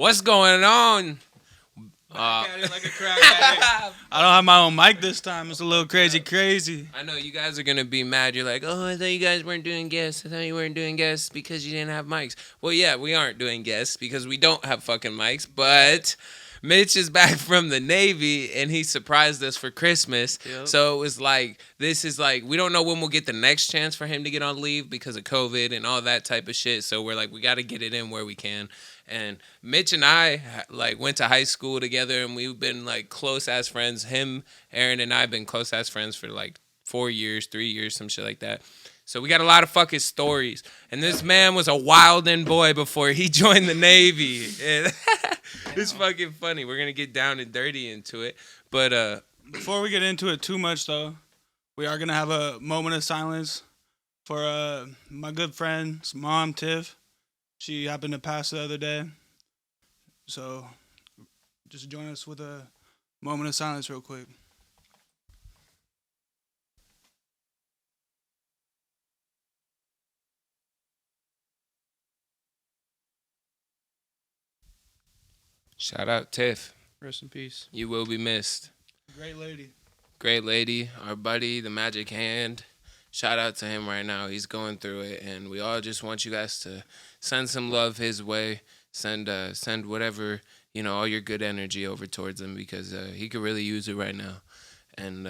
What's going on? Back at it like a crack addict. I don't have my own mic this time. It's a little crazy. I know you guys are going to be mad. You're like, oh, I thought you guys weren't doing guests. I thought you weren't doing guests because you didn't have mics. Well, yeah, we aren't doing guests because we don't have fucking mics. But Mitch is back from the Navy and he surprised us for Christmas. Yep. So it was like, this is like, we don't know when we'll get the next chance for him to get on leave because of COVID and all that type of shit. So we're like, we got to get it in where we can. And Mitch and I like went to high school together, and we've been like close as friends. Him, Aaron, and I have been close as friends for like 4 years, 3 years, some shit like that. So we got a lot of fucking stories. And this man was a wildin' boy before he joined the Navy. And it's fucking funny. We're gonna get down and dirty into it. But before we get into it too much, though, we are gonna have a moment of silence for my good friend's mom, Tiff. She happened to pass the other day. So just join us with a moment of silence real quick. shout out Tiff. Rest in peace. You will be missed. Great lady. Great lady. Our buddy, the Magic Hand. Shout out to him right now. He's going through it, and we all just want you guys to send some love his way. Send whatever, all your good energy over towards him because he could really use it right now. And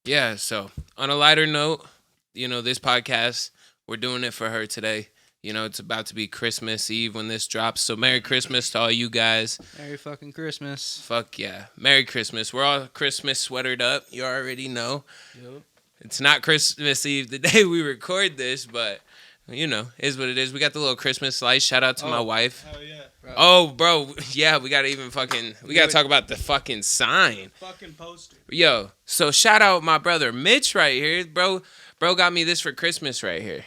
yeah, so on a lighter note, this podcast, we're doing it for her today. It's about to be Christmas Eve when this drops. So Merry Christmas to all you guys. Merry fucking Christmas. Fuck yeah. Merry Christmas. We're all Christmas sweatered up. You already know. Yep. It's not Christmas Eve the day we record this, but, is what it is. We got the little Christmas slice. Shout out to my wife. Hell yeah. Bro. Oh, bro. Yeah, we got to we got to talk about the fucking sign. Fucking poster. Yo, so shout out my brother Mitch right here. Bro got me this for Christmas right here.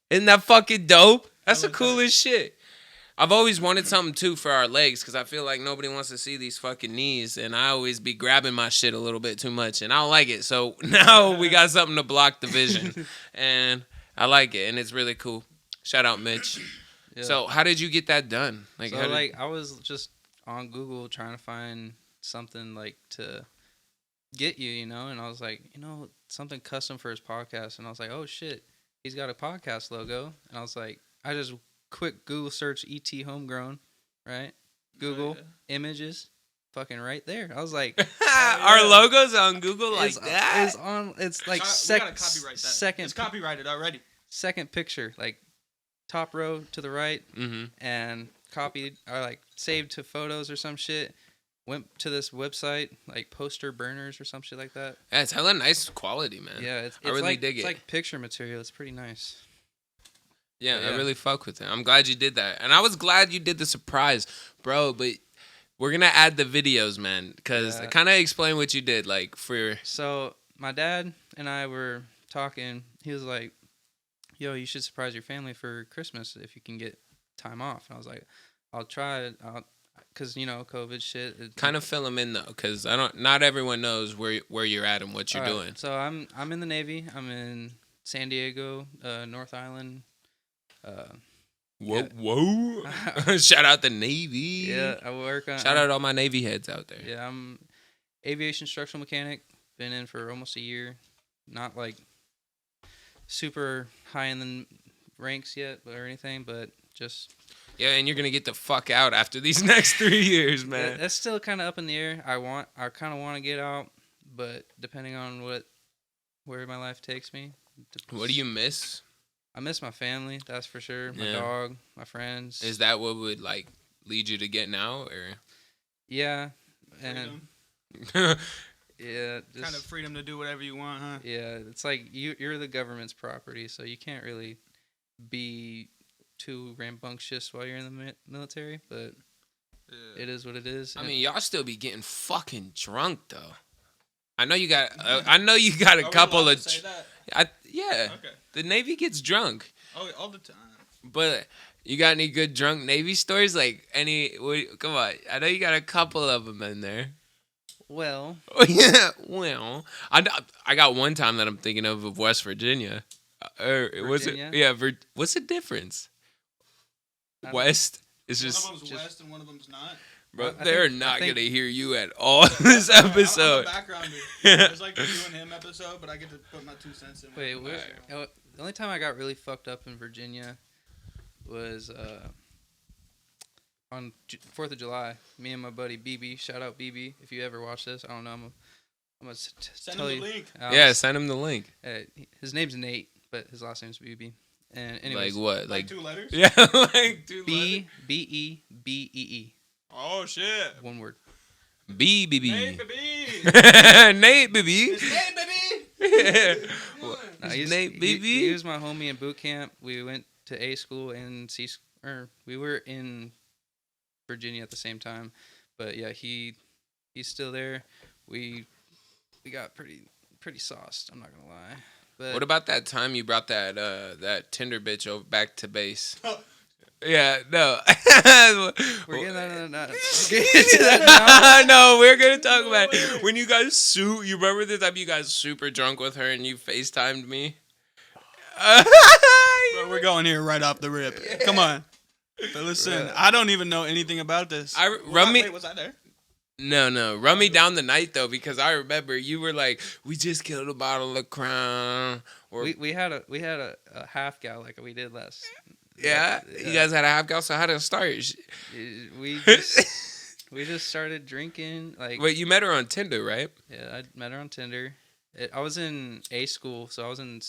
Isn't that fucking dope? That's the coolest shit. I've always wanted something, too, for our legs because I feel like nobody wants to see these fucking knees, and I always be grabbing my shit a little bit too much, and I don't like it. So now we got something to block the vision, and I like it, and it's really cool. Shout out, Mitch. Yeah. So how did you get that done? I was just on Google trying to find something, to get you, and I was like, something custom for his podcast, and I was like, oh, shit, he's got a podcast logo, and I was like, I just quick Google search ET HomeGrown, right? Google images, fucking right there. I was like, our logo's on Google like that. It's on. It's like we gotta copyright that. Second. It's copyrighted already. Second picture, like top row to the right, and copied or saved to photos or some shit. Went to this website like Poster Burners or some shit like that. Yeah, it's hella nice quality, man. Yeah, I really dig it. It's like picture material. It's pretty nice. Yeah, I really fuck with it. I'm glad you did that. And I was glad you did the surprise, bro. But we're going to add the videos, man. Because kind of explain what you did, So, my dad and I were talking. He was like, yo, you should surprise your family for Christmas if you can get time off. And I was like, I'll try it. Because, COVID shit. Kind of fill them in, though. Because not everyone knows where you're at and what you're doing. So, I'm in the Navy. I'm in San Diego, North Island. Whoa. Shout out the Navy. Yeah, I work on. Shout out all my Navy heads out there. Yeah, I'm aviation structural mechanic. Been in for almost a year. Not super high in the ranks yet or anything, but just. Yeah, and you're gonna get the fuck out after these next 3 years, man. That's still kind of up in the air. I kind of want to get out, but depending on where my life takes me. What do you miss? I miss my family, that's for sure. My dog, my friends. Is that what would lead you to get now, or? Yeah, and yeah, just, kind of freedom to do whatever you want, huh? Yeah, it's like you're the government's property, so you can't really be too rambunctious while you're in the military. But it is what it is. I mean, y'all still be getting fucking drunk though. I know you got. I know you got a couple of. Yeah. Okay. The Navy gets drunk. Oh, all the time. But you got any good drunk Navy stories? Come on. I know you got a couple of them in there. Well. Yeah. Well, I got one time that I'm thinking of West Virginia. Virginia? Was it? Yeah. What's the difference? West It's One just, of them's west and one of them's not. bro, I they're think- not I think- gonna hear you at all in this I'm episode. a backgrounder. It's like the you and him episode, but I get to put my 2 cents in. Wait, with the only time I got really fucked up in Virginia was on 4th of July. Me and my buddy BB, shout out BB. If you ever watch this, I don't know. I'm gonna Send tell him you. the link. Yeah, send him the link. His name's Nate, but his last name's BB. And anyways, Like what? Like 2 letters? Yeah, like two B B E B E E. Oh, shit. One word. B B Hey, B. baby. Nate baby. It's Nate, baby. No, His Nate baby. He was my homie in boot camp. We went to A school and we were in Virginia at the same time. But yeah, he's still there. We got pretty sauced. I'm not gonna lie. But What about that time you brought that Tinder bitch over back to base? Yeah, no. we're getting into that now. No, we're gonna talk about it. When you guys you remember the time you guys super drunk with her and you FaceTimed me? Bro, we're going here right off the rip. Come on. But listen, Bro. I don't even know anything about this. Was I there? No. Run me down the night though, because I remember you were like, we just killed a bottle of Crown. Or We had a half gal like we did last. yeah, you guys had a half gal, so how did it start? We just started drinking. Like, Wait, you met her on Tinder, right? yeah, I met her on Tinder. I was in A school, so I was in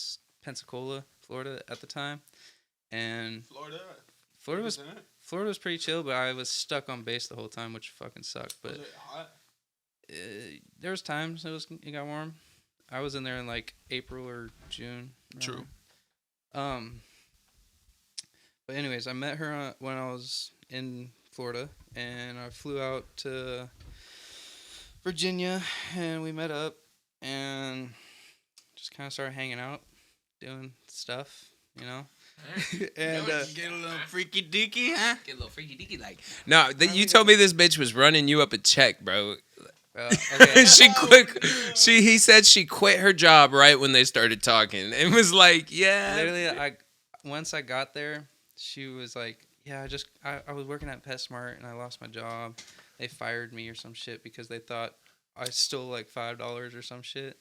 Pensacola, Florida at the time, and Florida was pretty chill, but I was stuck on base the whole time, which fucking sucked. But Was it hot? there was times it got warm. I was in there in like April or June. True. But anyways, I met her when I was in Florida, and I flew out to Virginia, and we met up, and just kind of started hanging out, doing stuff, you know. And Get a little freaky deaky, huh? Get a little freaky deaky like. No, you told me this bitch was running you up a check, bro. okay. He said she quit her job right when they started talking. It was like, yeah. Literally, once I got there, she was like, yeah, I was working at PetSmart and I lost my job. They fired me or some shit because they thought I stole like $5 or some shit,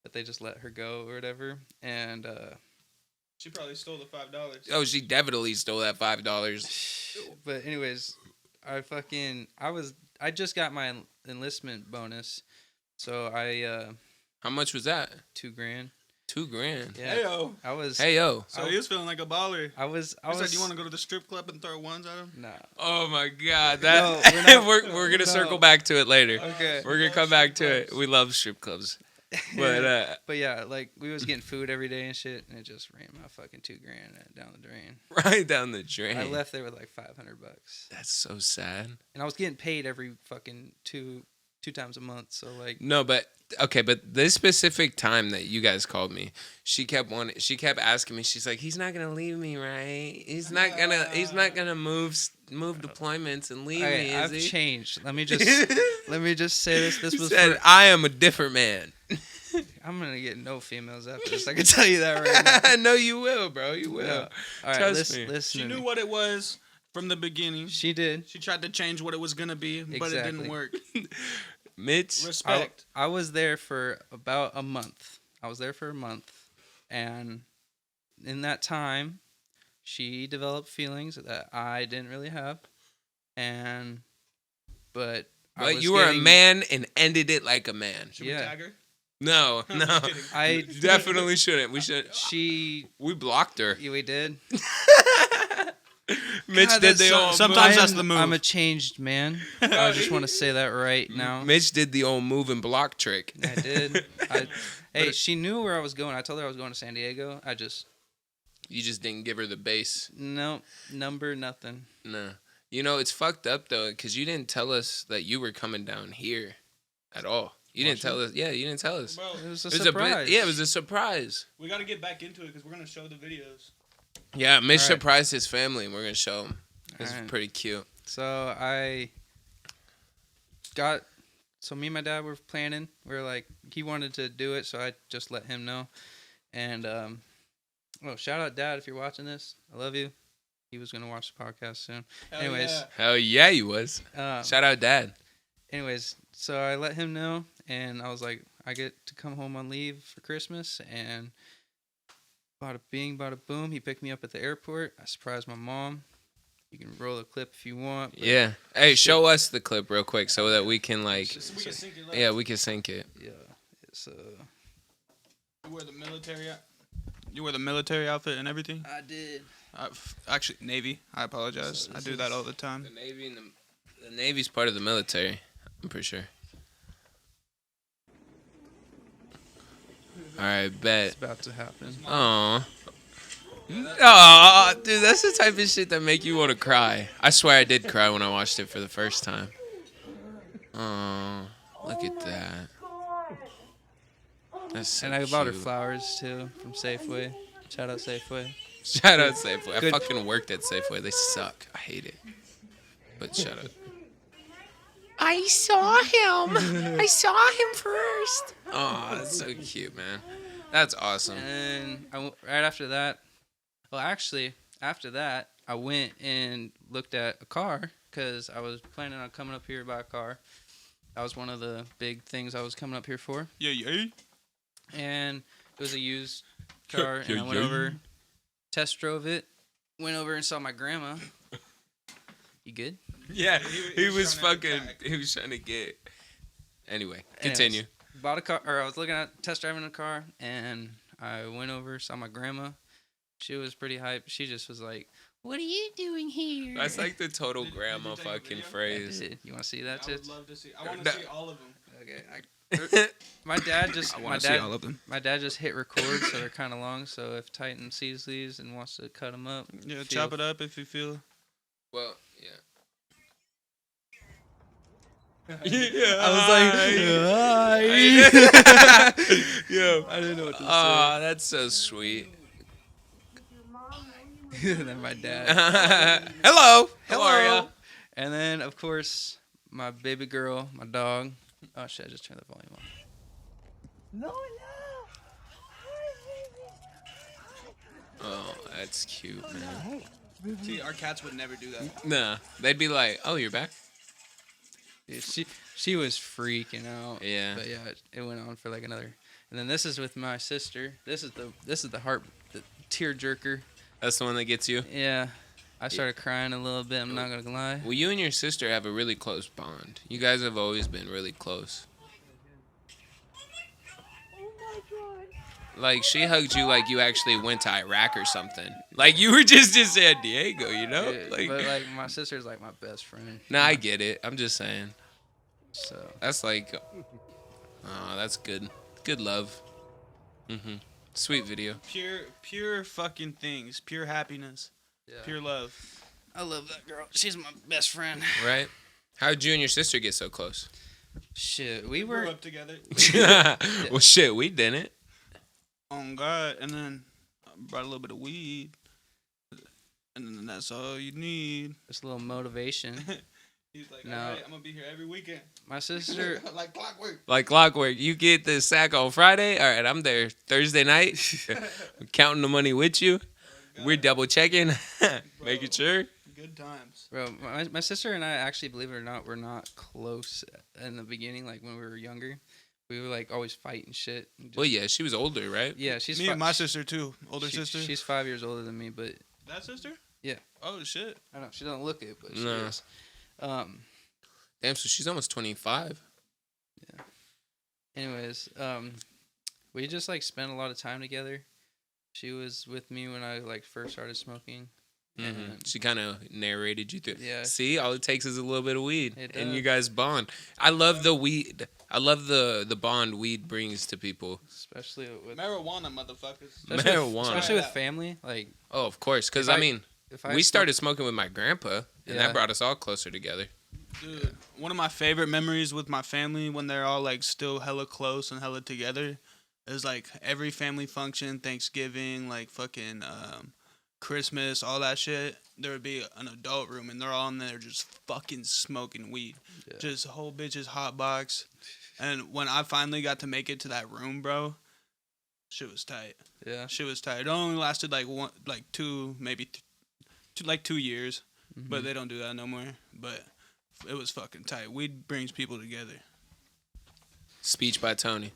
but they just let her go or whatever. And She probably stole the $5. Oh, she definitely stole that $5. but anyways, I just got my enlistment bonus, so How much was that? $2,000. $2,000. Yeah, Heyo. I was. Hey yo. So he was feeling like a baller. I was. He said, "You want to go to the strip club and throw ones at him?" Nah. Oh my god. No, That we're not- we're gonna no. circle back to it later. Okay. We're gonna come back to it. We love strip clubs. But But yeah, like we was getting food every day and shit, and it just ran my fucking $2,000 down the drain. right down the drain. I left there with like $500, That's so sad. and I was getting paid every fucking two times a month. So like, No, but okay, but this specific time that you guys called me, she kept asking me. She's like, "He's not gonna leave me, right? He's not gonna move deployments and leave me, is I've he?" changed. Let me just say this. This He was said, "I am a different man." I'm gonna get no females after this. I can tell you that right now. No, you will, bro. You will. No. All right, Trust me. listen. She to knew me. what it was from the beginning. She did. She tried to change what it was gonna be, but it didn't Exactly. work. Mitch. Respect. I was there for about a month. And in that time, she developed feelings that I didn't really have, but But you were a man and ended it like a man. Should we Yeah. tag her? No, I'm no. just kidding. I Definitely shouldn't. We should. We blocked her. we did. Mitch God, did that's the so- old. sometimes I that's am- the move. I'm a changed man. I just want to say that right now. Mitch did the old move and block trick. I did. Hey, she knew where I was going. I told her I was going to San Diego. You just didn't give her the base. No number, nothing. No. You know, it's fucked up, though, because you didn't tell us that you were coming down here at all. You didn't tell us. Yeah, you didn't tell us. Bro, It was a It was surprise. it was a surprise. we got to get back into it because we're gonna show the videos. Yeah, Mitch All right. surprised his family, and we're going to show them. It's All right. pretty cute. So me and my dad were planning. We were like, he wanted to do it, so I just let him know. And shout out Dad if you're watching this. I love you. he was gonna watch the podcast soon. Hell Anyways, yeah. Hell yeah, he was. um, Shout out, Dad. anyways, so I let him know, and I was like, I get to come home on leave for Christmas, and bada bing, bada boom. He picked me up at the airport. I surprised my mom. You can roll a clip if you want. but Yeah. Hey, show us the clip real quick so that we can like. So we can sync it up. Yeah, we can sync it. Yeah, it's You wear the military. You wear the military outfit and everything. I did. Actually, Navy. I apologize. So I this do that is- all the time. The Navy and the Navy's part of the military. I'm pretty sure. All right, bet. It's about to happen. Aw. Aw, dude, that's the type of shit that make you want to cry. I swear I did cry when I watched it for the first time. Oh, look at that. That's so And I bought her cute. flowers too from Safeway. Shout out Safeway. Shout out Safeway. I Good. fucking worked at Safeway. They suck. I hate it. But shout out. I saw him. I saw him first. Oh, that's so cute, man. That's awesome. And right after that, well, actually, after that, I went and looked at a car because I was planning on coming up here to buy a car. That was one of the big things I was coming up here for. Yeah. And it was a used car, and I went Yeah. over, test drove it, went over and saw my grandma. You good? Yeah, He he was was trying to fucking. attack. He was trying to get. Anyway, Anyways, continue. Bought a car, or I was looking at test driving a car, and I went over, saw my grandma. She was pretty hyped. She just was like, "What are you doing here?" That's like the total Did grandma you take a fucking video? phrase. You want to see that, I would Tits? love to see. I want No. to see all of them. Okay. My dad just I my want to see dad all of them. my dad just hit record, so they're kind of long. So if Titan sees these and wants to cut them up, Yeah, feel- chop it up if you feel. Well, yeah. I Yo, I didn't know what to oh, that's so sweet. say. Then my dad. Hello, how are ya? And then of course my baby girl, my dog. Oh shit! I just turned the volume off. Oh, that's cute, man. See, our cats would never do that. Nah, they'd be like, "Oh, you're back." Dude, she was freaking out. Yeah. But yeah, it went on for like another. And then this is with my sister. This is the heart, the tear jerker. That's the one that gets you. Yeah, I started crying a little bit. I'm not gonna lie. Well, you and your sister have a really close bond. You guys have always been really close. Like, she hugged you like you actually went to Iraq or something. Like, you were just in San Diego, you know? Yeah, Like, but like my sister's like my best friend. nah, I get it. I'm just saying. So That's like, oh, that's good. Good love. Sweet video. Pure fucking things. Pure happiness. yeah, Pure love. I love that girl. She's my best friend. Right? How'd you and your sister get so close? Shit, we grew were. up together. Well, shit, we didn't. On God, and then I brought a little bit of weed, and then that's all you need. Just a little motivation. He's like, No. all right, I'm gonna be here every weekend. My sister. Like clockwork. Like clockwork. You get the sack on Friday. All right, I'm there Thursday night. I'm counting the money with you. We're double checking, making sure. Good times. Bro, my sister and I actually, believe it or not, were not close in the beginning. Like when we were younger, we were like always fighting shit. and just- Well, yeah, she was older, right? yeah, she's Me and my sister too. Older she- sister. She's 5 years older than me, but That sister? Yeah. Oh shit. I don't. She doesn't look it, but she No. is. Damn, so she's almost 25. Anyways, we just like spent a lot of time together. She was with me when I like first started smoking. And She kind of narrated you through. Yeah. See, all it takes is a little bit of weed, It and does. you guys bond. I love the weed. I love the bond weed brings to people. especially with Marijuana, motherfuckers. Marijuana. especially with family. Like Oh, of course, because If I mean, if I we smoke- started smoking with my grandpa, and Yeah. that brought us all closer together. Dude, one of my favorite memories with my family when they're all like still hella close and hella together is like every family function, Thanksgiving, like fucking Christmas, all that shit. There would be an adult room and they're all in there just fucking smoking weed. Yeah. Just whole bitches hot box. And when I finally got to make it to that room, bro, shit was tight. Yeah. Shit was tight. It only lasted like 2, maybe like 2 years, but Mhm. they don't do that no more. But it was fucking tight. Weed brings people together. Speech by Tony.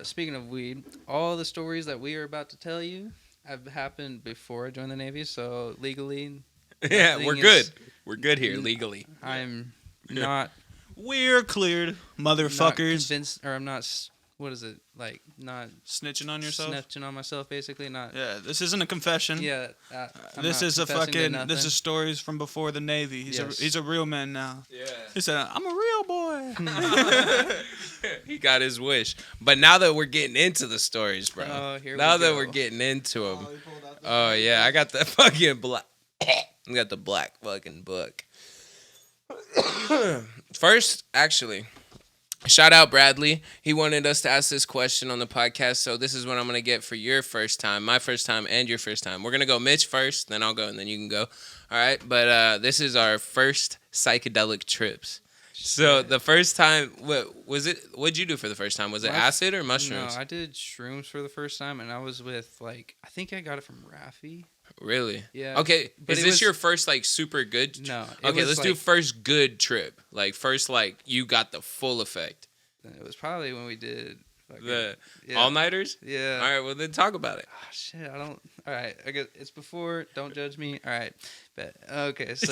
Speaking of weed, all the stories that we are about to tell you have happened before I joined the Navy. So legally, Yeah, we're nothing good. is- We're good here legally. I'm not We're cleared, not motherfuckers. convinced, or I'm not. What is it like? Not Snitching on yourself. snitching on myself, basically. Not. Yeah, this isn't a confession. Yeah. I'm This not is a confessing to fucking. nothing. This is stories from before the Navy. Yes. He's a real man now. Yeah. He said, "I'm a real boy." He got his wish. But now that we're getting into the stories, bro. Oh, here now we that go. we're getting into them. Oh, yeah. I got the fucking black. I got the black fucking book. First, actually, shout out Bradley. He wanted us to ask this question on the podcast. So this is what I'm going to get for your first time, my first time, and your first time. We're going to go Mitch first, then I'll go, and then you can go. All right. But this is our first psychedelic trips. So the first time, what was it? What'd you do for the first time? Was it acid or mushrooms? No, I did shrooms for the first time, and I was with I think I got it from Rafi. Really? Yeah. Okay. But Is it this was- your first super good? No. it Okay, was, let's do first good trip. Like first you got the full effect. It was probably when we did The yeah. all-nighters? Yeah. All right, well then talk about it. Oh, shit, I don't. All right, I guess it's before. Don't judge me. All right, bet. Okay, so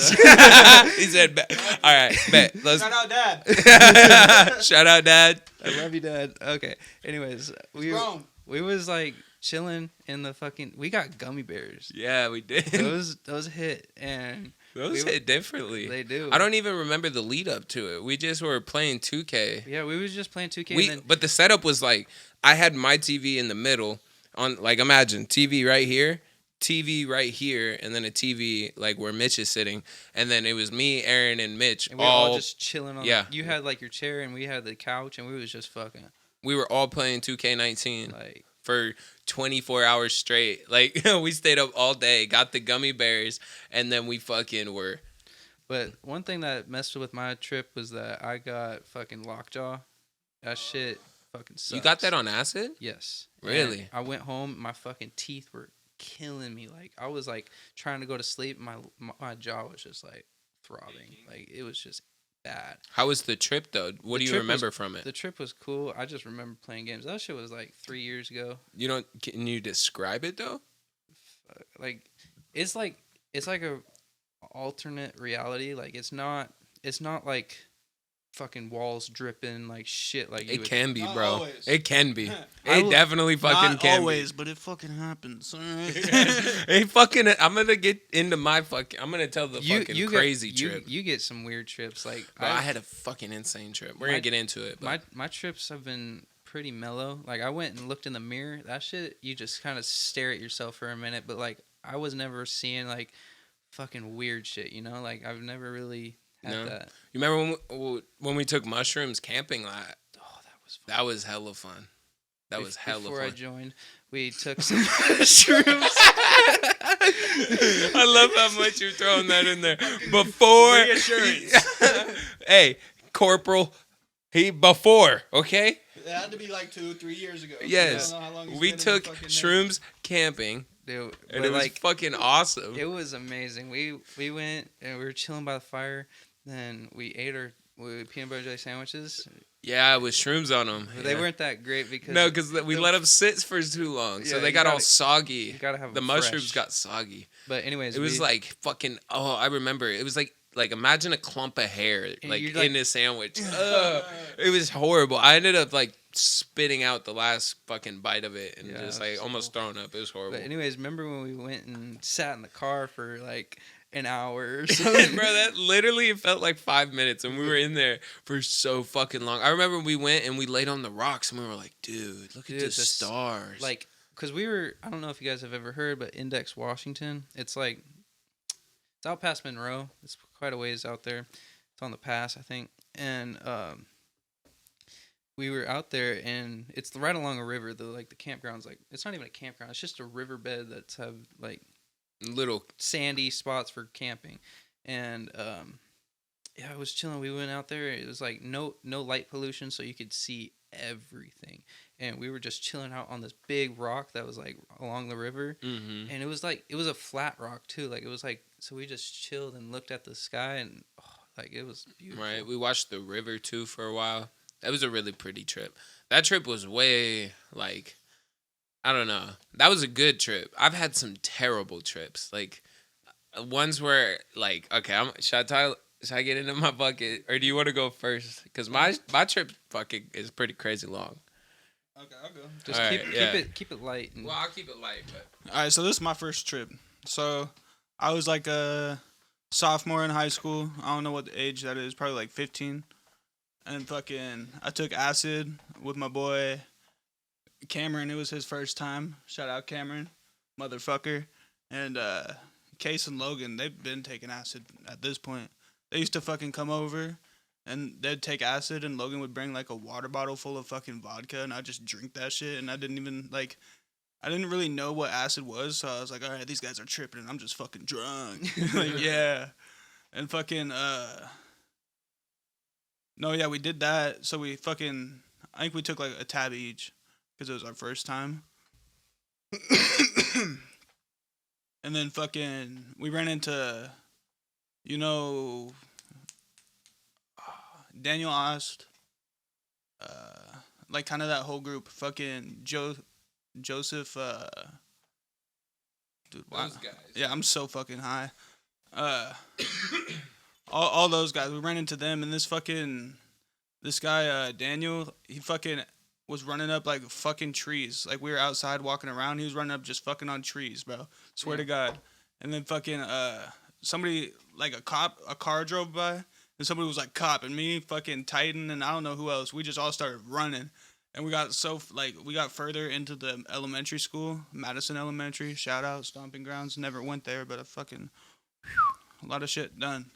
He said bet. All right, bet. Let's Shout out, Dad. Shout out Dad. I love you, Dad. Okay. Anyways, we was like chilling in the fucking. We got gummy bears. Yeah, we did. Those hit and Those hit differently. they do. I don't even remember the lead up to it. We just were playing 2K. Yeah, we was just playing 2K. and then, But the setup was like I had my TV in the middle on imagine TV right here, and then a TV like where Mitch is sitting, and then it was me, Aaron, and Mitch and we were all just chilling on. Yeah. You had like your chair and we had the couch and we was just fucking we were all playing 2K19 like. for 24 hours straight. Like we stayed up all day, got the gummy bears, and then we fucking were. But one thing that messed with my trip was that I got fucking lockjaw. That shit fucking sucks. You got that on acid? Yes. Really? And I went home. My fucking teeth were killing me. Like I was like trying to go to sleep. My jaw was just like throbbing. Like it was just bad. How was the trip though? What The do you trip remember from it? The trip was cool. I just remember playing games. That shit was like 3 years ago. Can you describe it though? Like it's like a alternate reality. Like it's not like fucking walls dripping like shit. Like It can be, Not bro. always. It can be. I It will- definitely fucking Not can always, but it fucking happens. All right. be. It fucking. I'm gonna get into my fucking. I'm gonna tell the fucking crazy trip. You get some weird trips. Like Bro, I had a fucking insane trip. We're gonna get into it. But my trips have been pretty mellow. Like I went and looked in the mirror. That shit, you just kind of stare at yourself for a minute. But like I was never seeing like fucking weird shit. You know, like I've never really had No? that. you remember when we took mushrooms camping? Like, Oh, that was fun. that was hella fun. That was hella Before I fun. joined, we took some mushrooms. I love how much you're throwing that in there. Before Reassurance. Hey, Corporal, before, okay? It had to be like 2-3 years ago. Yes. I don't know how long it's We been in took the fucking shrooms camping, Dude, and but it was like fucking awesome. it was amazing. We went and we were chilling by the fire. Then we ate our peanut butter jelly sandwiches. Yeah, with shrooms on them. But they weren't that great because No, because we let them sit for too long, so Yeah, they you got all gotta- soggy. you gotta have The them mushrooms fresh. got soggy. But anyways, It was like fucking. Oh, I remember. It was like imagine a clump of hair like you're in a sandwich. Ugh. It was horrible. I ended up like spitting out the last fucking bite of it and Yeah, just it like was almost throwing up. It was horrible. But anyways, remember when we went and sat in the car for like an hour or something? Bro, that literally it felt like 5 minutes, and we were in there for so fucking long. I remember we went and we laid on the rocks, and we were like, "Dude, look at Dude, the the stars!" Like, cause we were, I don't know if you guys have ever heard, but Index, Washington. It's like, it's out past Monroe. It's quite a ways out there. It's on the pass, I think. And we were out there, and it's right along a river. The campground's like, it's not even a campground. It's just a riverbed that's have like little. sandy spots for camping. And Yeah, I was chilling. We went out there. It was like no light pollution, so you could see everything. And we were just chilling out on this big rock that was like along the river. Mm-hmm. And it was like it was a flat rock too. Like it was like so we just chilled and looked at the sky and like it was beautiful. Right. We watched the river too for a while. That was a really pretty trip. That trip was way like I don't know. That was a good trip. I've had some terrible trips. Like ones where like okay, should I get into my bucket or do you want to go first? Because my trip fucking is pretty crazy long. Okay, I'll go. Just All keep right, yeah. keep it light. And, Well, I'll keep it light, but All right, so this is my first trip. So I was like a sophomore in high school. I don't know what age that is, probably like 15. And fucking, I took acid with my boy Cameron. It was his first time. Shout out Cameron, motherfucker. And Case and Logan, they've been taking acid at this point. They used to fucking come over and they'd take acid and Logan would bring like a water bottle full of fucking vodka and I'd just drink that shit and I didn't even like I didn't really know what acid was, so I was like, all right, these guys are tripping and I'm just fucking drunk. Like, yeah. And fucking no, yeah, we did that. So we fucking I think we took like a tab each because it was our first time. And then fucking we ran into you know Daniel Ost, like kind of that whole group. Fucking Joseph, dude, wow. those guys. Yeah, I'm so fucking high. Uh, all those guys. We ran into them, and this guy, Daniel, he fucking was running up like fucking trees. Like we were outside walking around, he was running up just fucking on trees, bro. Swear to God. And then fucking somebody like a car drove by. And somebody was like cop and me, fucking Titan, and I don't know who else. We just all started running. And we got we got further into the elementary school, Madison Elementary. Shout out, Stomping Grounds. Never went there, but a lot of shit done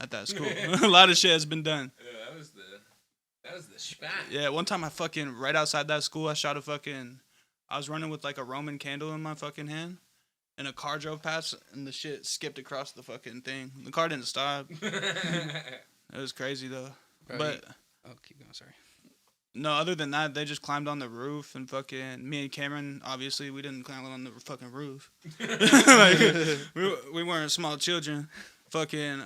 at that school. A lot of shit has been done. Yeah, that was the spot. Yeah, one time I fucking, right outside that school, I was running with like a Roman candle in my fucking hand. And a car drove past, and the shit skipped across the fucking thing. The car didn't stop. It was crazy though. Bro, But keep going. Sorry. no, other than that, they just climbed on the roof and fucking me and Cameron. Obviously, we didn't climb on the fucking roof. Like, we weren't small children. Fucking.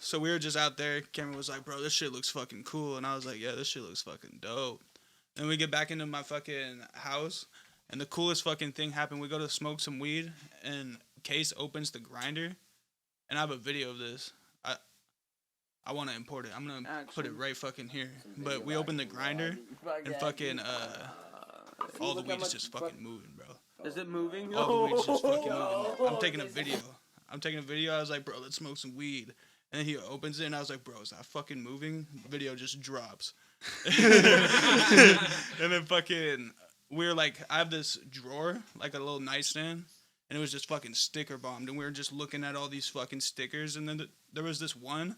So we were just out there. Cameron was like, "Bro, this shit looks fucking cool," and I was like, "Yeah, this shit looks fucking dope." And we get back into my fucking house, and the coolest fucking thing happened. We go to smoke some weed, and Case opens the grinder, and I have a video of this. I want to import it. I'm going to put it right fucking here. But we opened the grinder, and fucking, all the weed is just fucking moving, bro. Is it moving? All the weed's just fucking moving. I'm taking a video. I was like, bro, let's smoke some weed. And then he opens it, and I was like, bro, is that fucking moving? The video just drops. And then fucking, we're like, I have this drawer, like a little nightstand, and it was just fucking sticker bombed. And we were just looking at all these fucking stickers, and then there was this one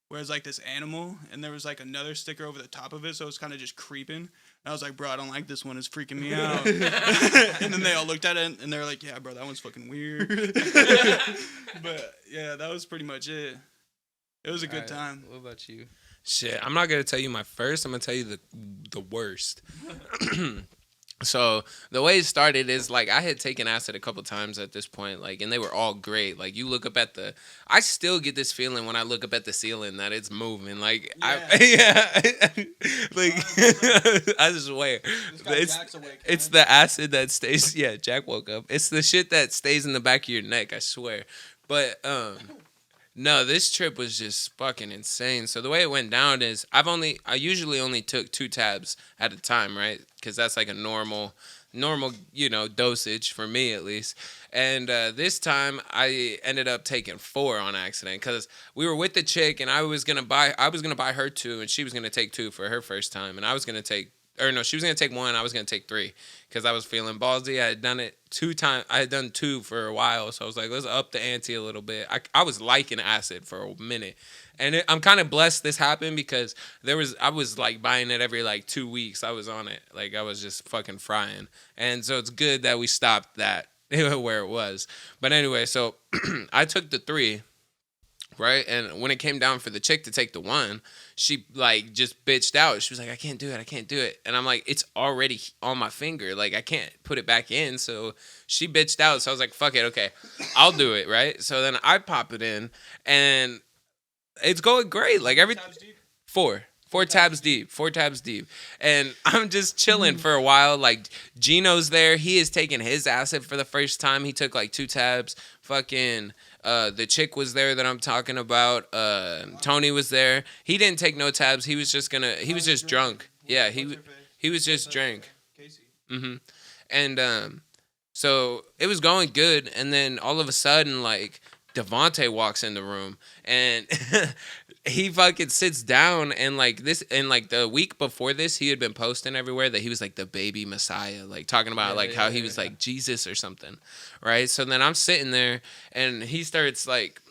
where it's like this animal, and there was like another sticker over the top of it, so it was kind of just creeping. And I was like, bro, I don't like this one. It's freaking me out. And then they all looked at it, and they were like, yeah, bro, that one's fucking weird. But yeah, that was pretty much it. It was a good time. What about you? Shit, I'm not gonna tell you my first. I'm gonna tell you the worst. So the way it started is like I had taken acid a couple times at this point, like, and they were all great. Like you look up at I still get this feeling when I look up at the ceiling that it's moving. Like like I swear, it's the acid that stays. Yeah, Jack woke up. It's the shit that stays in the back of your neck. I swear, but no, this trip was just fucking insane. So the way it went down is I usually only took 2 tabs at a time, right? Because that's like a normal, dosage for me at least. And this time I ended up taking 4 on accident because we were with the chick and I was gonna buy her 2 and she was gonna take 2 for her first time and I was gonna take. Or no, she was going to take 1. I was going to take 3 because I was feeling ballsy. I had done it 2 times. I had done 2 for a while. So I was like, let's up the ante a little bit. I was liking acid for a minute. And I'm kind of blessed this happened because I was like buying it every like 2 weeks. I was on it. Like I was just fucking frying. And so it's good that we stopped that where it was. But anyway, so I took the 3. Right. And when it came down for the chick to take the one, she like just bitched out. She was like, I can't do it. I can't do it. And I'm like, it's already on my finger. Like, I can't put it back in. So she bitched out. So I was like, fuck it. Okay, I'll do it. Right. So then I pop it in and it's going great. Like, four tabs deep, 4 tabs deep. And I'm just chilling for a while. Like, Gino's there. He is taking his acid for the first time. He took like 2 tabs. Fucking the chick was there that I'm talking about. Tony was there. He didn't take no tabs. He was just drunk. Yeah, he was just drunk. Mm-hmm. And so it was going good, and then all of a sudden, like, Devontae walks in the room, and he fucking sits down, and like this, and like the week before this, he had been posting everywhere that he was like the baby Messiah, like talking about how he was like Jesus or something, right? So then I'm sitting there, and he starts like,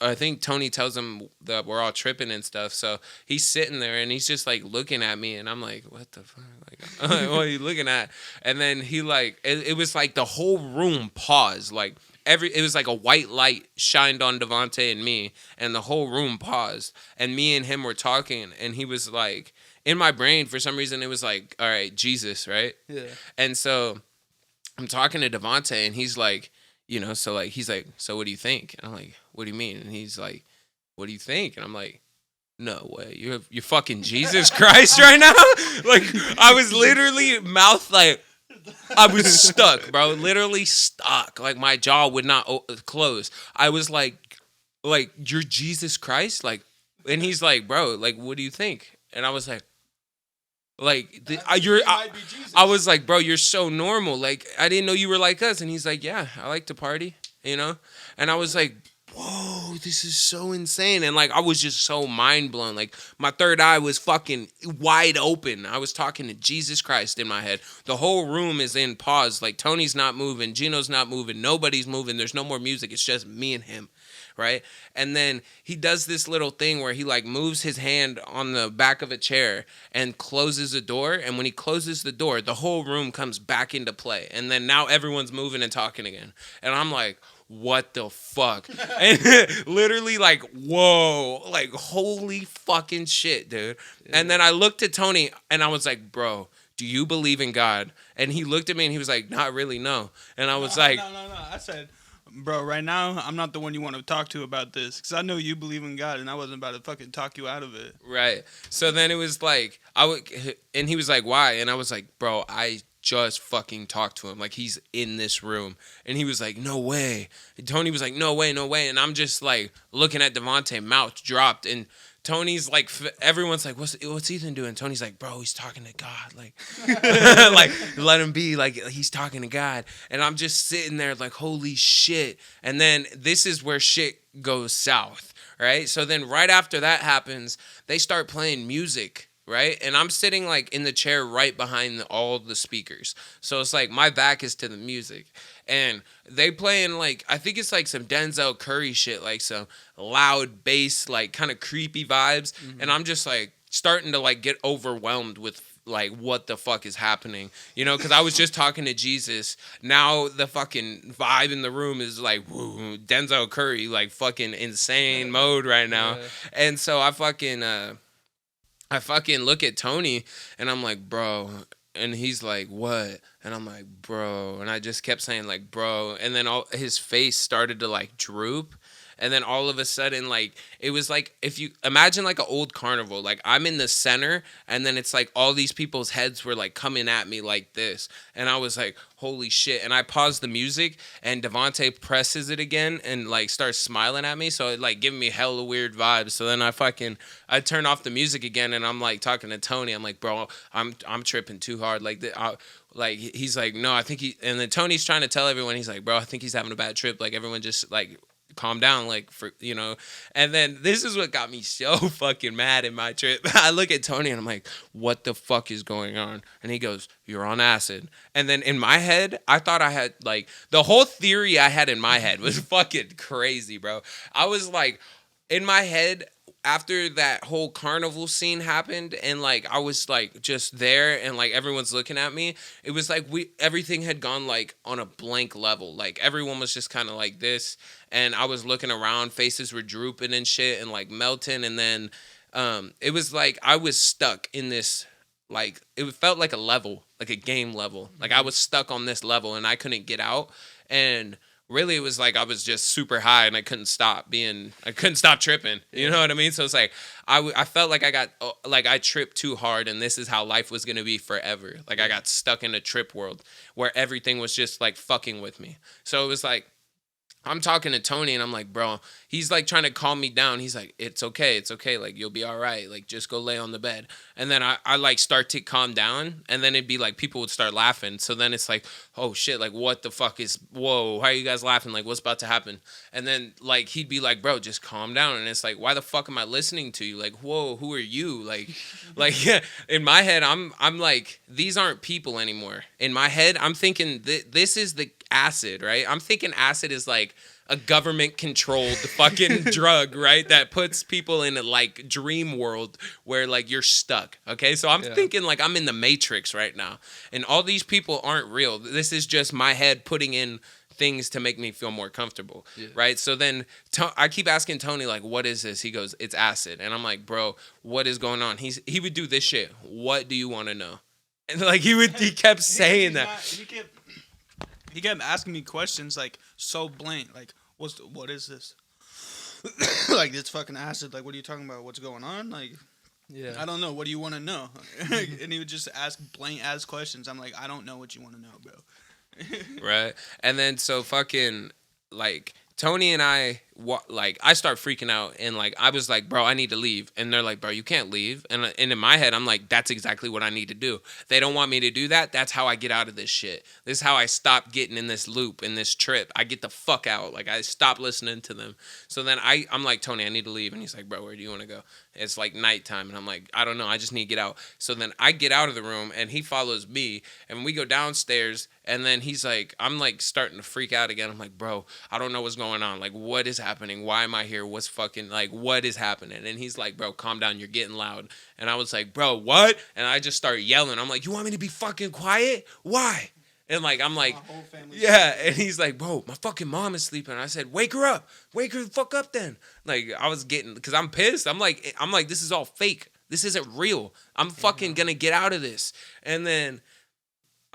I think Tony tells him that we're all tripping and stuff. So he's sitting there and he's just like looking at me, and I'm like, what the fuck? Like, what are you looking at? And then he like, it was like the whole room paused. Like it was like a white light shined on Devontae and me, and the whole room paused. And me and him were talking, and he was like, in my brain, for some reason, it was like, all right, Jesus, right? Yeah. And so I'm talking to Devontae, and he's like, so like, he's like, so what do you think? And I'm like, what do you mean? And he's like, what do you think? And I'm like, no way, you're fucking Jesus Christ right now? Like, I was literally mouth like, I was stuck, bro, literally stuck. Like, my jaw would not close. I was like, you're Jesus Christ? Like, and he's like, bro, like, what do you think? And I was like, I was like, bro, you're so normal. Like, I didn't know you were like us. And he's like, yeah, I like to party, And I was like, whoa, this is so insane. And like, I was just so mind blown. Like, my third eye was fucking wide open. I was talking to Jesus Christ in my head. The whole room is in pause. Like, Tony's not moving, Gino's not moving, nobody's moving. There's no more music. It's just me and him. Right? And then he does this little thing where he like moves his hand on the back of a chair and closes a door. And when he closes the door, the whole room comes back into play. And then now everyone's moving and talking again. And I'm like, what the fuck? And literally like, whoa, like, holy fucking shit, dude. Yeah. And then I looked at Tony and I was like, bro, do you believe in God? And he looked at me and he was like, not really, no. And I was like, no. I said, bro, right now, I'm not the one you want to talk to about this. Because I know you believe in God, and I wasn't about to fucking talk you out of it. Right. So then it was like, and he was like, why? And I was like, bro, I just fucking talked to him. Like, he's in this room. And he was like, no way. And Tony was like, no way, no way. And I'm just like looking at Devontae, mouth dropped. And Tony's like, everyone's like, what's Ethan doing? Tony's like, bro, he's talking to God. Like, like, let him be. Like, he's talking to God. And I'm just sitting there like, holy shit. And then this is where shit goes south, right? So then right after that happens, they start playing music, right? And I'm sitting like in the chair right behind all the speakers. So it's like my back is to the music. And they playing like, I think it's like some Denzel Curry shit, like some loud bass, like kind of creepy vibes. Mm-hmm. And I'm just like starting to like get overwhelmed with like what the fuck is happening, because I was just talking to Jesus. Now the fucking vibe in the room is like, woo, Denzel Curry, like fucking insane mode right now. Yeah. And so I fucking look at Tony and I'm like, bro. And he's like, what? And I'm like, bro. And I just kept saying like, bro. And then his face started to like droop. And then all of a sudden, like, it was like, if you imagine like an old carnival, like I'm in the center and then it's like all these people's heads were like coming at me like this. And I was like, holy shit. And I paused the music and Devontae presses it again and like starts smiling at me. So it like giving me hella weird vibes. So then I turn off the music again and I'm like talking to Tony. I'm like, bro, I'm tripping too hard. Like, like he's like, no, I think and then Tony's trying to tell everyone, he's like, bro, I think he's having a bad trip. Like, everyone just like, calm down, like, for and then this is what got me so fucking mad in my trip. I look at Tony and I'm like, what the fuck is going on? And he goes, you're on acid. And then in my head, I thought I had like the whole theory I had in my head was fucking crazy, bro. I was like, in my head, after that whole carnival scene happened and like I was like just there and like everyone's looking at me, it was like everything had gone like on a blank level. Like everyone was just kind of like this, and I was looking around, faces were drooping and shit and like melting, and then it was like I was stuck in this, like it felt like a level, like a game level. Like I was stuck on this level and I couldn't get out. And really it was like I was just super high and I couldn't stop tripping. You know what I mean? So it's like I felt like I got like I tripped too hard and this is how life was going to be forever. Like I got stuck in a trip world where everything was just like fucking with me. So it was like I'm talking to Tony and I'm like, bro, he's like trying to calm me down. He's like, it's okay. Like, you'll be all right. Like, just go lay on the bed. And then I like start to calm down. And then it'd be like, people would start laughing. So then it's like, oh shit, like, what the fuck whoa, how are you guys laughing? Like, what's about to happen? And then like, he'd be like, bro, just calm down. And it's like, why the fuck am I listening to you? Like, whoa, who are you? Like, yeah, in my head, I'm like, these aren't people anymore. In my head, I'm thinking this is the acid, right? I'm thinking acid is like a government controlled fucking drug, right? That puts people in a like dream world where like you're stuck. Okay. So I'm thinking like I'm in the Matrix right now. And all these people aren't real. This is just my head putting in things to make me feel more comfortable. Yeah. Right. So then I keep asking Tony, like, what is this? He goes, it's acid. And I'm like, bro, what is going on? He would do this shit. What do you want to know? And like he kept saying that. He kept asking me questions like so blank, like what is this? Like it's fucking acid. Like what are you talking about? What's going on? Like, yeah, I don't know. What do you want to know? And he would just ask blank ass questions. I'm like, I don't know what you want to know, bro. Right. And then so fucking like Tony and I I start freaking out and like I was like, bro, I need to leave. And they're like, bro, you can't leave. And in my head, I'm like, that's exactly what I need to do. They don't want me to do that. That's how I get out of this shit. This is how I stop getting in this loop, in this trip. I get the fuck out. Like I stop listening to them. So then I'm like, Tony, I need to leave. And he's like, bro, where do you want to go? It's like nighttime. And I'm like, I don't know. I just need to get out. So then I get out of the room and he follows me and we go downstairs. And then he's like, I'm like starting to freak out again. I'm like, bro, I don't know what's going on. Like, what is happening? Why am I here? What's fucking, like, what is happening? And he's like, bro, calm down. You're getting loud. And I was like, bro, what? And I just started yelling. I'm like, you want me to be fucking quiet? Why? And like, I'm like, yeah. And he's like, bro, my fucking mom is sleeping. And I said, wake her up. Wake her the fuck up then. Like, I was getting, because I'm pissed. I'm like, this is all fake. This isn't real. I'm fucking gonna get out of this. And then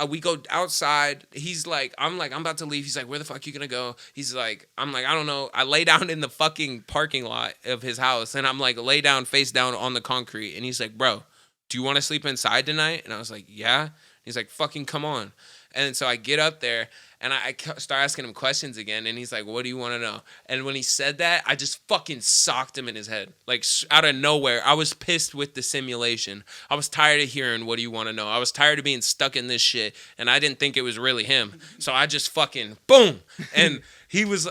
we go outside. He's like, I'm about to leave. He's like, where the fuck you gonna go? He's like, I'm like, I don't know. I lay down in the fucking parking lot of his house. And I'm like, lay down, face down on the concrete. And he's like, bro, do you want to sleep inside tonight? And I was like, yeah. He's like, fucking come on. And so I get up there and I start asking him questions again. And he's like, what do you want to know? And when he said that, I just fucking socked him in his head. Like out of nowhere. I was pissed with the simulation. I was tired of hearing, what do you want to know? I was tired of being stuck in this shit. And I didn't think it was really him. So I just fucking boom. And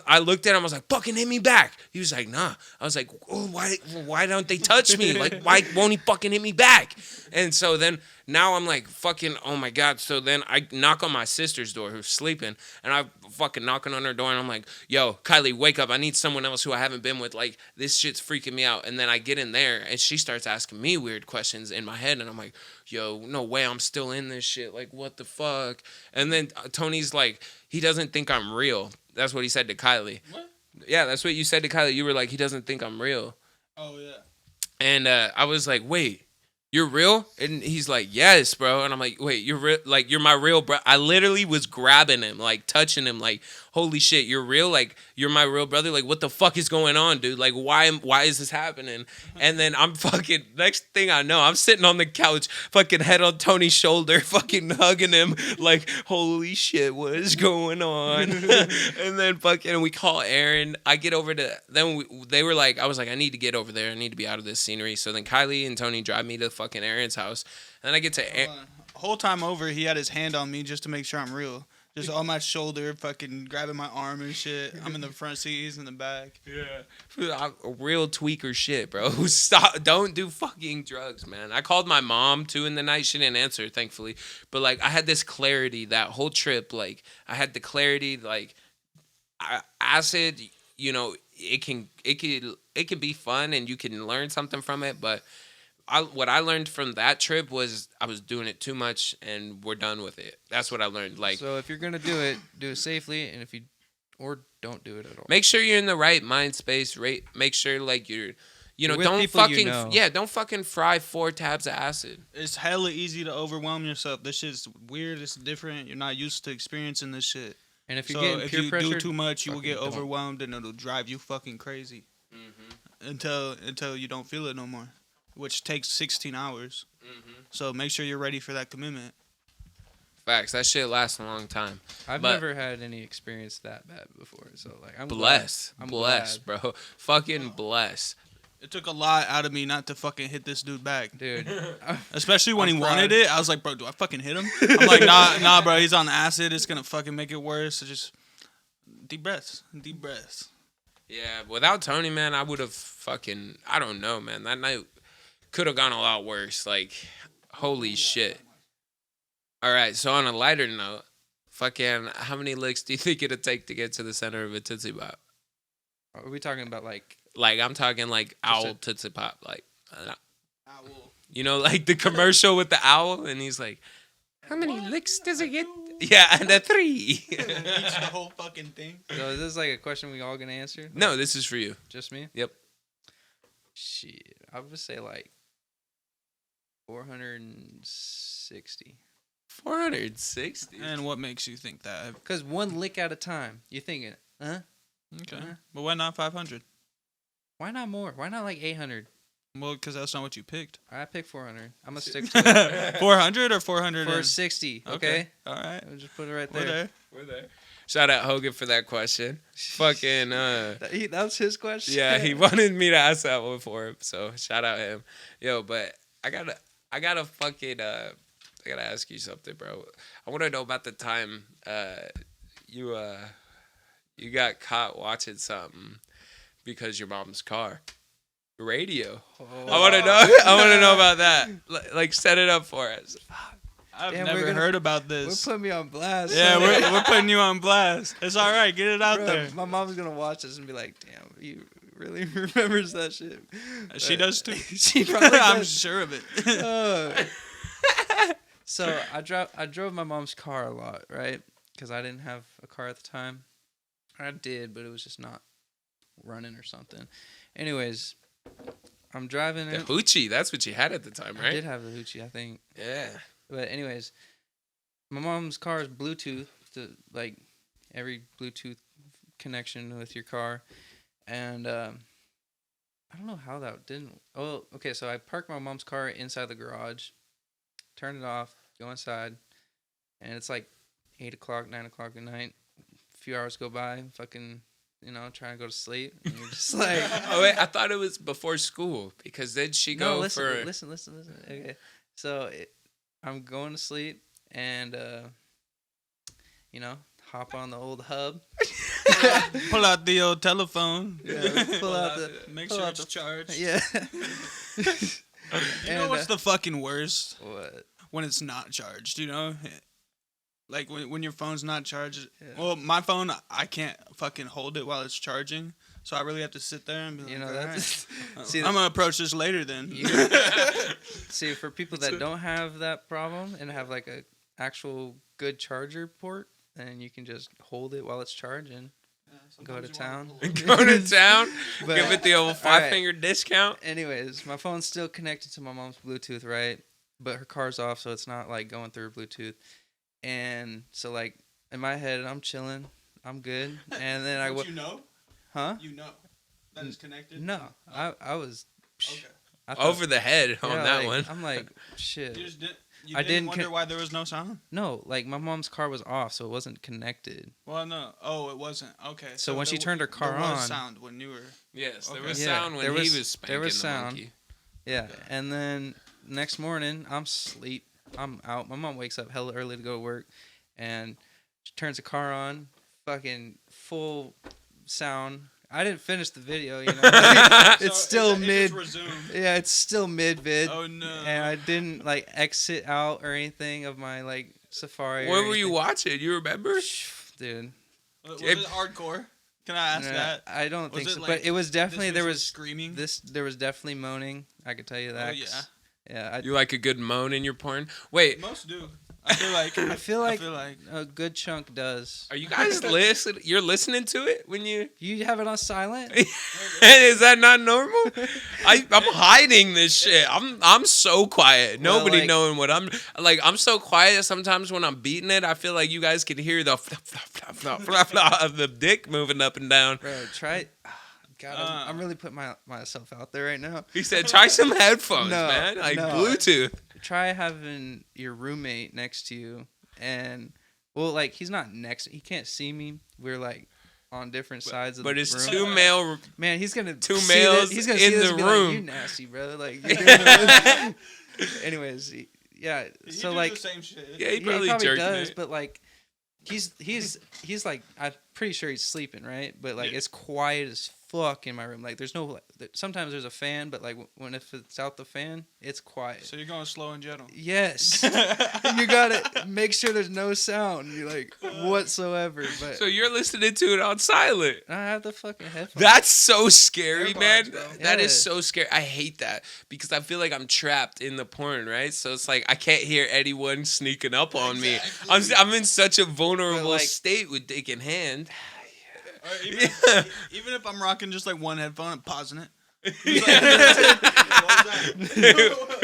I looked at him, I was like, fucking hit me back. He was like, nah. I was like, oh, why don't they touch me? Like, why won't he fucking hit me back? And so then now I'm like, fucking, oh my God. So then I knock on my sister's door who's sleeping, and I fucking knocking on her door, and I'm like, yo, Kylie, wake up. I need someone else who I haven't been with. Like, this shit's freaking me out. And then I get in there, and she starts asking me weird questions in my head, and I'm like, yo, no way, I'm still in this shit. Like, what the fuck? And then Tony's like, he doesn't think I'm real. That's what he said to Kylie. What? Yeah, that's what you said to Kylie. You were like, he doesn't think I'm real. Oh, yeah. And I was like, wait, you're real? And he's like, yes, bro. And I'm like, wait, you're real? Like, you're my real bro? I literally was grabbing him, like, touching him, like, holy shit, you're real? Like, you're my real brother? Like, what the fuck is going on, dude? Like, why is this happening? And then I'm fucking, next thing I know, I'm sitting on the couch, fucking head on Tony's shoulder, fucking hugging him, like, holy shit, what is going on? And then fucking, we call Aaron. I get over to, they were like, I was like, I need to get over there. I need to be out of this scenery. So then Kylie and Tony drive me to fucking Aaron's house. And then I get to whole time over, he had his hand on me just to make sure I'm real. Just on my shoulder, fucking grabbing my arm and shit. I'm in the front seat, he's in the back. Yeah. Real tweaker shit, bro. Stop. Don't do fucking drugs, man. I called my mom, too, in the night. She didn't answer, thankfully. But, like, I had this clarity that whole trip. Like, I had the clarity, like, acid, you know, it can be fun and you can learn something from it, but what I learned from that trip was I was doing it too much, and we're done with it. That's what I learned. Like, So if you're gonna do it safely, and if you or don't do it at all. make sure you're in the right mind space. Right, make sure like you know, With don't people you fucking know. don't fucking fry 4 tabs of acid. It's hella easy to overwhelm yourself. This shit's weird. It's different. You're not used to experiencing this shit. And if you're So getting if peer you pressure, do too much, you will fucking get don't. overwhelmed and it'll drive you fucking crazy until you don't feel it no more, which takes 16 hours. So make sure you're ready for that commitment. Facts. That shit lasts a long time. I've but- never had any experience that bad before. So like, I'm Bless, glad. I'm bless, glad. bro. Fucking bless. It took a lot out of me not to fucking hit this dude back. Dude. Especially when I'm he proud. wanted it. I was like, bro, do I fucking hit him? I'm like, nah, bro, he's on acid. It's gonna fucking make it worse. So just deep breaths. Yeah, without Tony, man, I would have fucking, I don't know, man. That night could have gone a lot worse. Like, holy shit. All right, so on a lighter note, fucking, how many licks do you think it'd take to get to the center of a Tootsie Pop? Are we talking about like? Like, I'm talking like owl it- Tootsie Pop. Like, you know, like the commercial with the owl, and he's like, how many licks does it get? Yeah, and a 3. Each the whole fucking thing. So is this like a question we all gonna answer? No, this is for you. Just me? Yep. Shit, I would say like 460. 460. And what makes you think that? Cause one lick at a time. You're thinking, huh? Okay. Uh-huh. But why not 500? Why not more? Why not like 800? Well, because that's not what you picked. I picked 400. I'm gonna stick to it. 400 or 400? 460. Okay. All right. I'll just put it right We're there. there. We're there. Shout out Hogan for that question. Fucking, That was his question. yeah, he wanted me to ask that one for him. So shout out him. Yo, but I gotta fucking, I gotta ask you something, bro. I want to know about the time, you got caught watching something because your mom's car. Radio. I want to know. I want to know about that. Like, set it up for us. I've Damn, never heard about We're this. putting me on blast. Yeah, we're putting you on blast. It's all right. Get it out Bro, there. my mom's gonna watch this and be like, "Damn, he really remembers that shit." She does too. She probably I'm does. sure of it. So I drove my mom's car a lot, right? Because I didn't have a car at the time. I did, but it was just not running or something. Anyways, I'm driving The it. hoochie. That's what you had at the time, I right? did have the hoochie, I think. Yeah. But anyways, my mom's car is Bluetooth, like every Bluetooth connection with your car, and I don't know how that didn't. Oh, okay. So I parked my mom's car inside the garage, turn it off, go inside, and it's like 8 o'clock, 9 o'clock at night. A few hours go by, fucking, trying to go to sleep, and you're just like, Oh wait, I thought it was before school because then she no, go listen, for. listen. Okay, so I'm going to sleep, and hop on the old hub. Pull out the old telephone. Yeah, pull out the Make pull sure out it's charged. Yeah. You know what's the fucking worst? What? When it's not charged, Like when your phone's not charged. Yeah. Well, my phone, I can't fucking hold it while it's charging. So I really have to sit there and be like, all That's right. see, I'm going to approach this later then. see for people that don't have that problem and have like a actual good charger port, then you can just hold it while it's charging. Go to town. Go to town. But- Give it the old all 5-finger discount. Anyways, my phone's still connected to my mom's Bluetooth, right? But her car's off, so it's not like going through Bluetooth. And so like in my head, I'm chilling, I'm good. And then Don't you know? huh? You know that it's connected? No, I was Okay. I thought- Over the head on yeah, that like, one. I'm like shit. You just didn't, I didn't wonder why there was no sound? No, like my mom's car was off, so it wasn't connected. Well, no. Oh, it wasn't. Okay. So when she there turned her car there was on- sound when you were... Yes, there Okay. was Yeah, sound when there he was- was spanking there was the sound. monkey. Yeah, and then next morning I'm asleep. I'm out. My mom wakes up hella early to go to work, and she turns the car on, fucking full sound. I didn't finish the video, it's still it mid. just resumed. Yeah, it's still mid vid, Oh, no. and I didn't like exit out or anything of my like Safari. or What were you anything. watching? You remember? Dude? Was It- it hardcore? Can I ask that? I don't think Was it so. like But it was definitely this there was was screaming. there was definitely moaning. I could tell you that. Oh yeah. Yeah. You like a good moan in your porn? Wait, Most do. I feel like. I feel like like. a good chunk does. are you guys listening? You're listening to it when you. You have it on silent? Is that not normal? I'm hiding this shit. I'm so quiet. Well, Nobody like- knowing what I'm like. I'm so quiet. Sometimes when I'm beating it, I feel like you guys can hear the flop, flop, flop, flop, flop of the dick moving up and down. Bro, try. God, I'm really putting myself out there right now. He said, "Try some headphones, No, man. Like no. Bluetooth." Try having your roommate next to you, and well, like he's not next. He can't see me. We're like on different sides of But the it's room. two male. Man, he's gonna two see males This, he's gonna in see this the and be like, room. you nasty, bro. Like, you're doing it. Anyways, yeah. He So do like, the same shit. Yeah, he probably jerking does, it. but like, he's like, I'm pretty sure he's sleeping, right? But like, it's quiet as fuck in my room. Like, there's no. Sometimes there's a fan, but like when if it's out the fan, it's quiet. So you're going slow and gentle. Yes, you gotta make sure there's no sound. You like whatsoever. But So you're listening to it on silent. I have the fucking headphones. That's so scary, AirPods, man. bro. That is Yeah. so scary. I hate that because I feel like I'm trapped in the porn, right? So it's like I can't hear anyone sneaking up on me. I'm in such a vulnerable like- state with dick in hand. Or Yeah. even if I'm rocking just like one headphone and pausing it.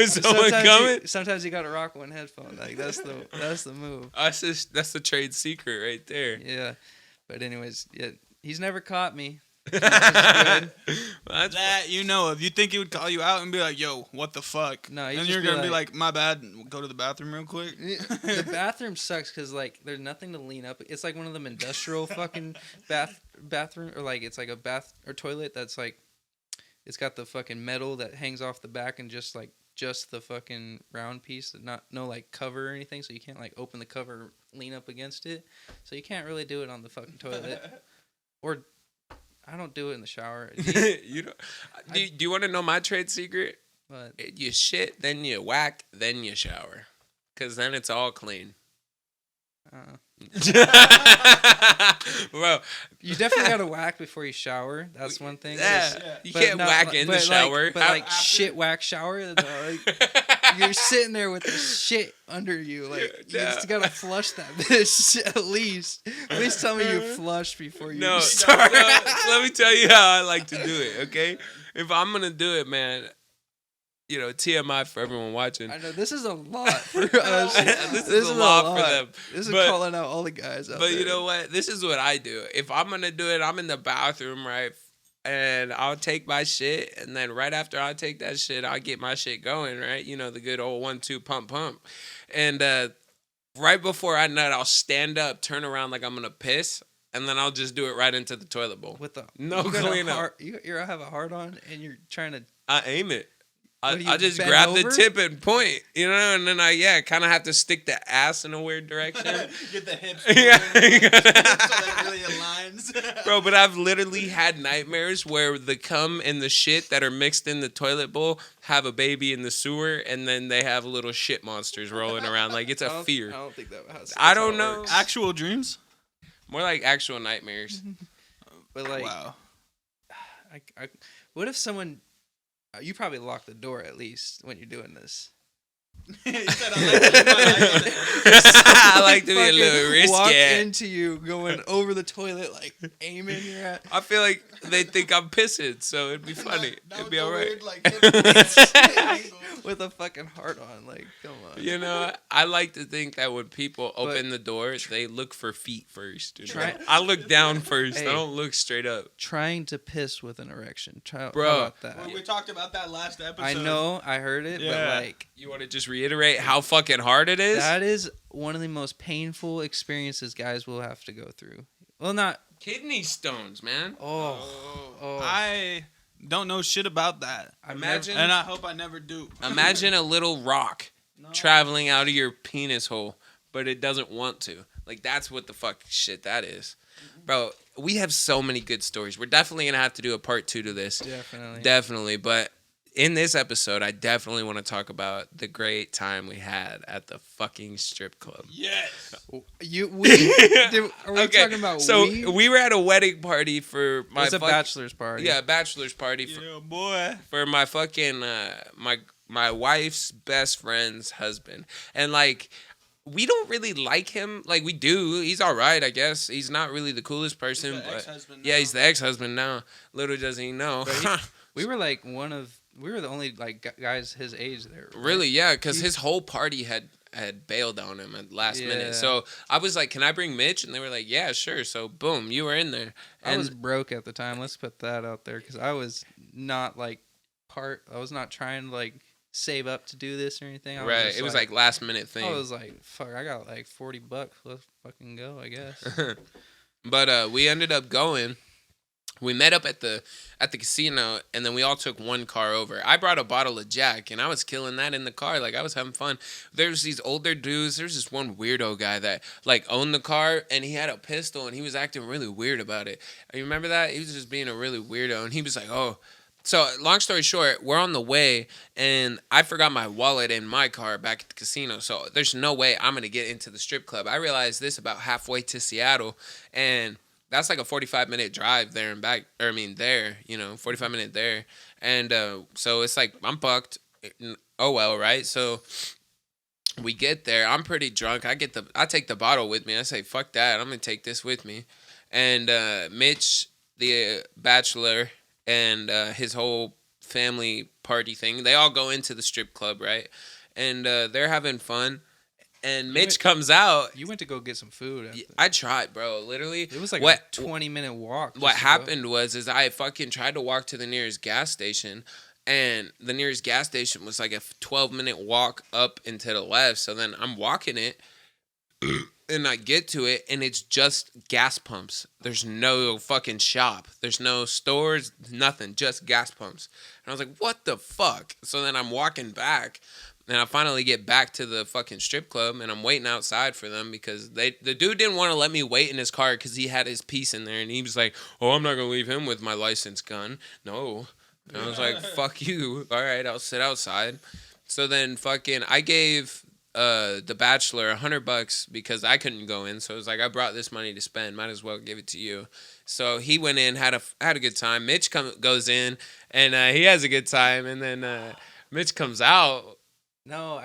Is someone coming? Sometimes you gotta rock one headphone. Like that's the move. That's the trade secret right there. Yeah. But anyways, yeah, he's never caught me. Well, that's That you know of. You think he would call you out and be like, "Yo, what the fuck?" No, he'd and just you're be gonna be like- like, "My bad. Go to the bathroom real quick." The bathroom sucks because like there's nothing to lean up. It's like one of them industrial fucking bathroom or like it's like a bath or toilet that's like it's got the fucking metal that hangs off the back and just the fucking round piece, no like cover or anything, so you can't like open the cover, lean up against it, so you can't really do it on the fucking toilet. Or I don't do it in the shower. you know. Do you want to know my trade secret? But You shit, then you whack, then you shower, cause then it's all clean. Bro, you definitely gotta whack before you shower. That's one thing. yeah, you But can't not- whack in the but shower. But After- shit whack shower. You're sitting there with the shit under you. Like you Yeah. just gotta flush that bitch at least. Please tell me you flush before you No, start. no, let me tell you how I like to do it, okay? If I'm gonna do it, man, you know, TMI for everyone watching. I know this is a lot for us. This is a lot for them. This is But- calling out all the guys out But there. you know what? This is what I do. If I'm gonna do it, I'm in the bathroom, right? And I'll take my shit, and then right after I take that shit, I'll get my shit going, right? You know, the good old 1-2 pump. And right before I nut, I'll stand up, turn around like I'm gonna piss, and then I'll just do it right into the toilet bowl. With the No you got a cleanup. hard- you have a hard on and you're trying to. I aim it. What do you I just bend grab over? the tip and point, you know, and then I kind of have to stick the ass in a weird direction. Get the hips. Yeah. moving, so that it really aligns. Bro, but I've literally had nightmares where the cum and the shit that are mixed in the toilet bowl have a baby in the sewer, and then they have little shit monsters rolling around. Like, it's I a don't- fear. I don't think that. I don't know. Actual dreams. More like actual nightmares. But like, Wow. what if someone? You probably lock the door at least when you're doing this. He said, "I I like to be a Fucking little walk risky. into you going over the toilet like aiming your at. I feel like they think I'm pissing, so it'd be funny. It'd be all right. With a fucking heart on, like, come on. You know, I like to think that when people open the door, they look for feet first. You know? Try- I look down first. Hey. I don't look straight up. Trying to piss with an erection. Bro. How about that? We talked about that last episode. I know, I heard it, Yeah. but like, You want to just reiterate how fucking hard it is? that is one of the most painful experiences guys will have to go through. Well, not. Kidney stones, man. Oh. I don't know shit about that. Imagine, And I hope I never do. imagine a little rock No. traveling out of your penis hole, but it doesn't want to. Like, that's what the fuck shit that is. Bro, we have so many good stories. We're definitely going to have to do a part 2 to this. Definitely. Definitely. But in this episode, I definitely want to talk about the great time we had at the fucking strip club. Yes. Are we talking about so we? we were at a wedding party for my It's a bachelor's party. Yeah, bachelor's party for, Yeah, boy. for my fucking my wife's best friend's husband. And like we don't really like him. Like we do. He's all right, I guess. He's not really the coolest person, He's the but ex-husband yeah, now. he's the ex-husband now. Little does he know. We were like we were the only like guys his age there. Right? Really, yeah, because his whole party had bailed on him at the last minute. Yeah. So I was like, "Can I bring Mitch?" And they were like, "Yeah, sure." So boom, you were in there. I And was broke at the time. Let's put that out there because I was not like I was not trying to like save up to do this or anything. right, it was like last minute thing. I was like, fuck, I got like $40. Let's fucking go, I guess. But we ended up going. We met up at the casino, and then we all took one car over. I brought a bottle of Jack, and I was killing that in the car. Like, I was having fun. There's these older dudes. There's this one weirdo guy that, like, owned the car, and he had a pistol, and he was acting really weird about it. You remember that? He was just being a really weirdo, and he was like, oh. So, long story short, we're on the way, and I forgot my wallet in my car back at the casino. So, there's no way I'm going to get into the strip club. I realized this about halfway to Seattle, and that's like a 45-minute drive there and back. Or, I mean, there, 45-minute there. And so, it's like, I'm fucked. Oh, well, right? So, we get there. I'm pretty drunk. I take the bottle with me. I say, fuck that. I'm going to take this with me. And Mitch, the bachelor, and his whole family party thing. They all go into the strip club, right? And they're having fun. And Mitch comes out. You went to go get some food. I tried, bro. Literally. It was like a 20-minute walk. What happened was I fucking tried to walk to the nearest gas station. And the nearest gas station was like a 12-minute walk up and to the left. So then I'm walking it. And I get to it, and it's just gas pumps. There's no fucking shop. There's no stores, nothing, just gas pumps. And I was like, what the fuck? So then I'm walking back, and I finally get back to the fucking strip club, and I'm waiting outside for them because the dude didn't want to let me wait in his car because he had his piece in there, and he was like, oh, I'm not going to leave him with my license gun. No. And I was like, fuck you. All right, I'll sit outside. So then fucking I gave the bachelor $100 because I couldn't go in, so it was like I brought this money to spend, might as well give it to you. So he went in, had a good time. Mitch goes in, and he has a good time, and then Mitch comes out. No,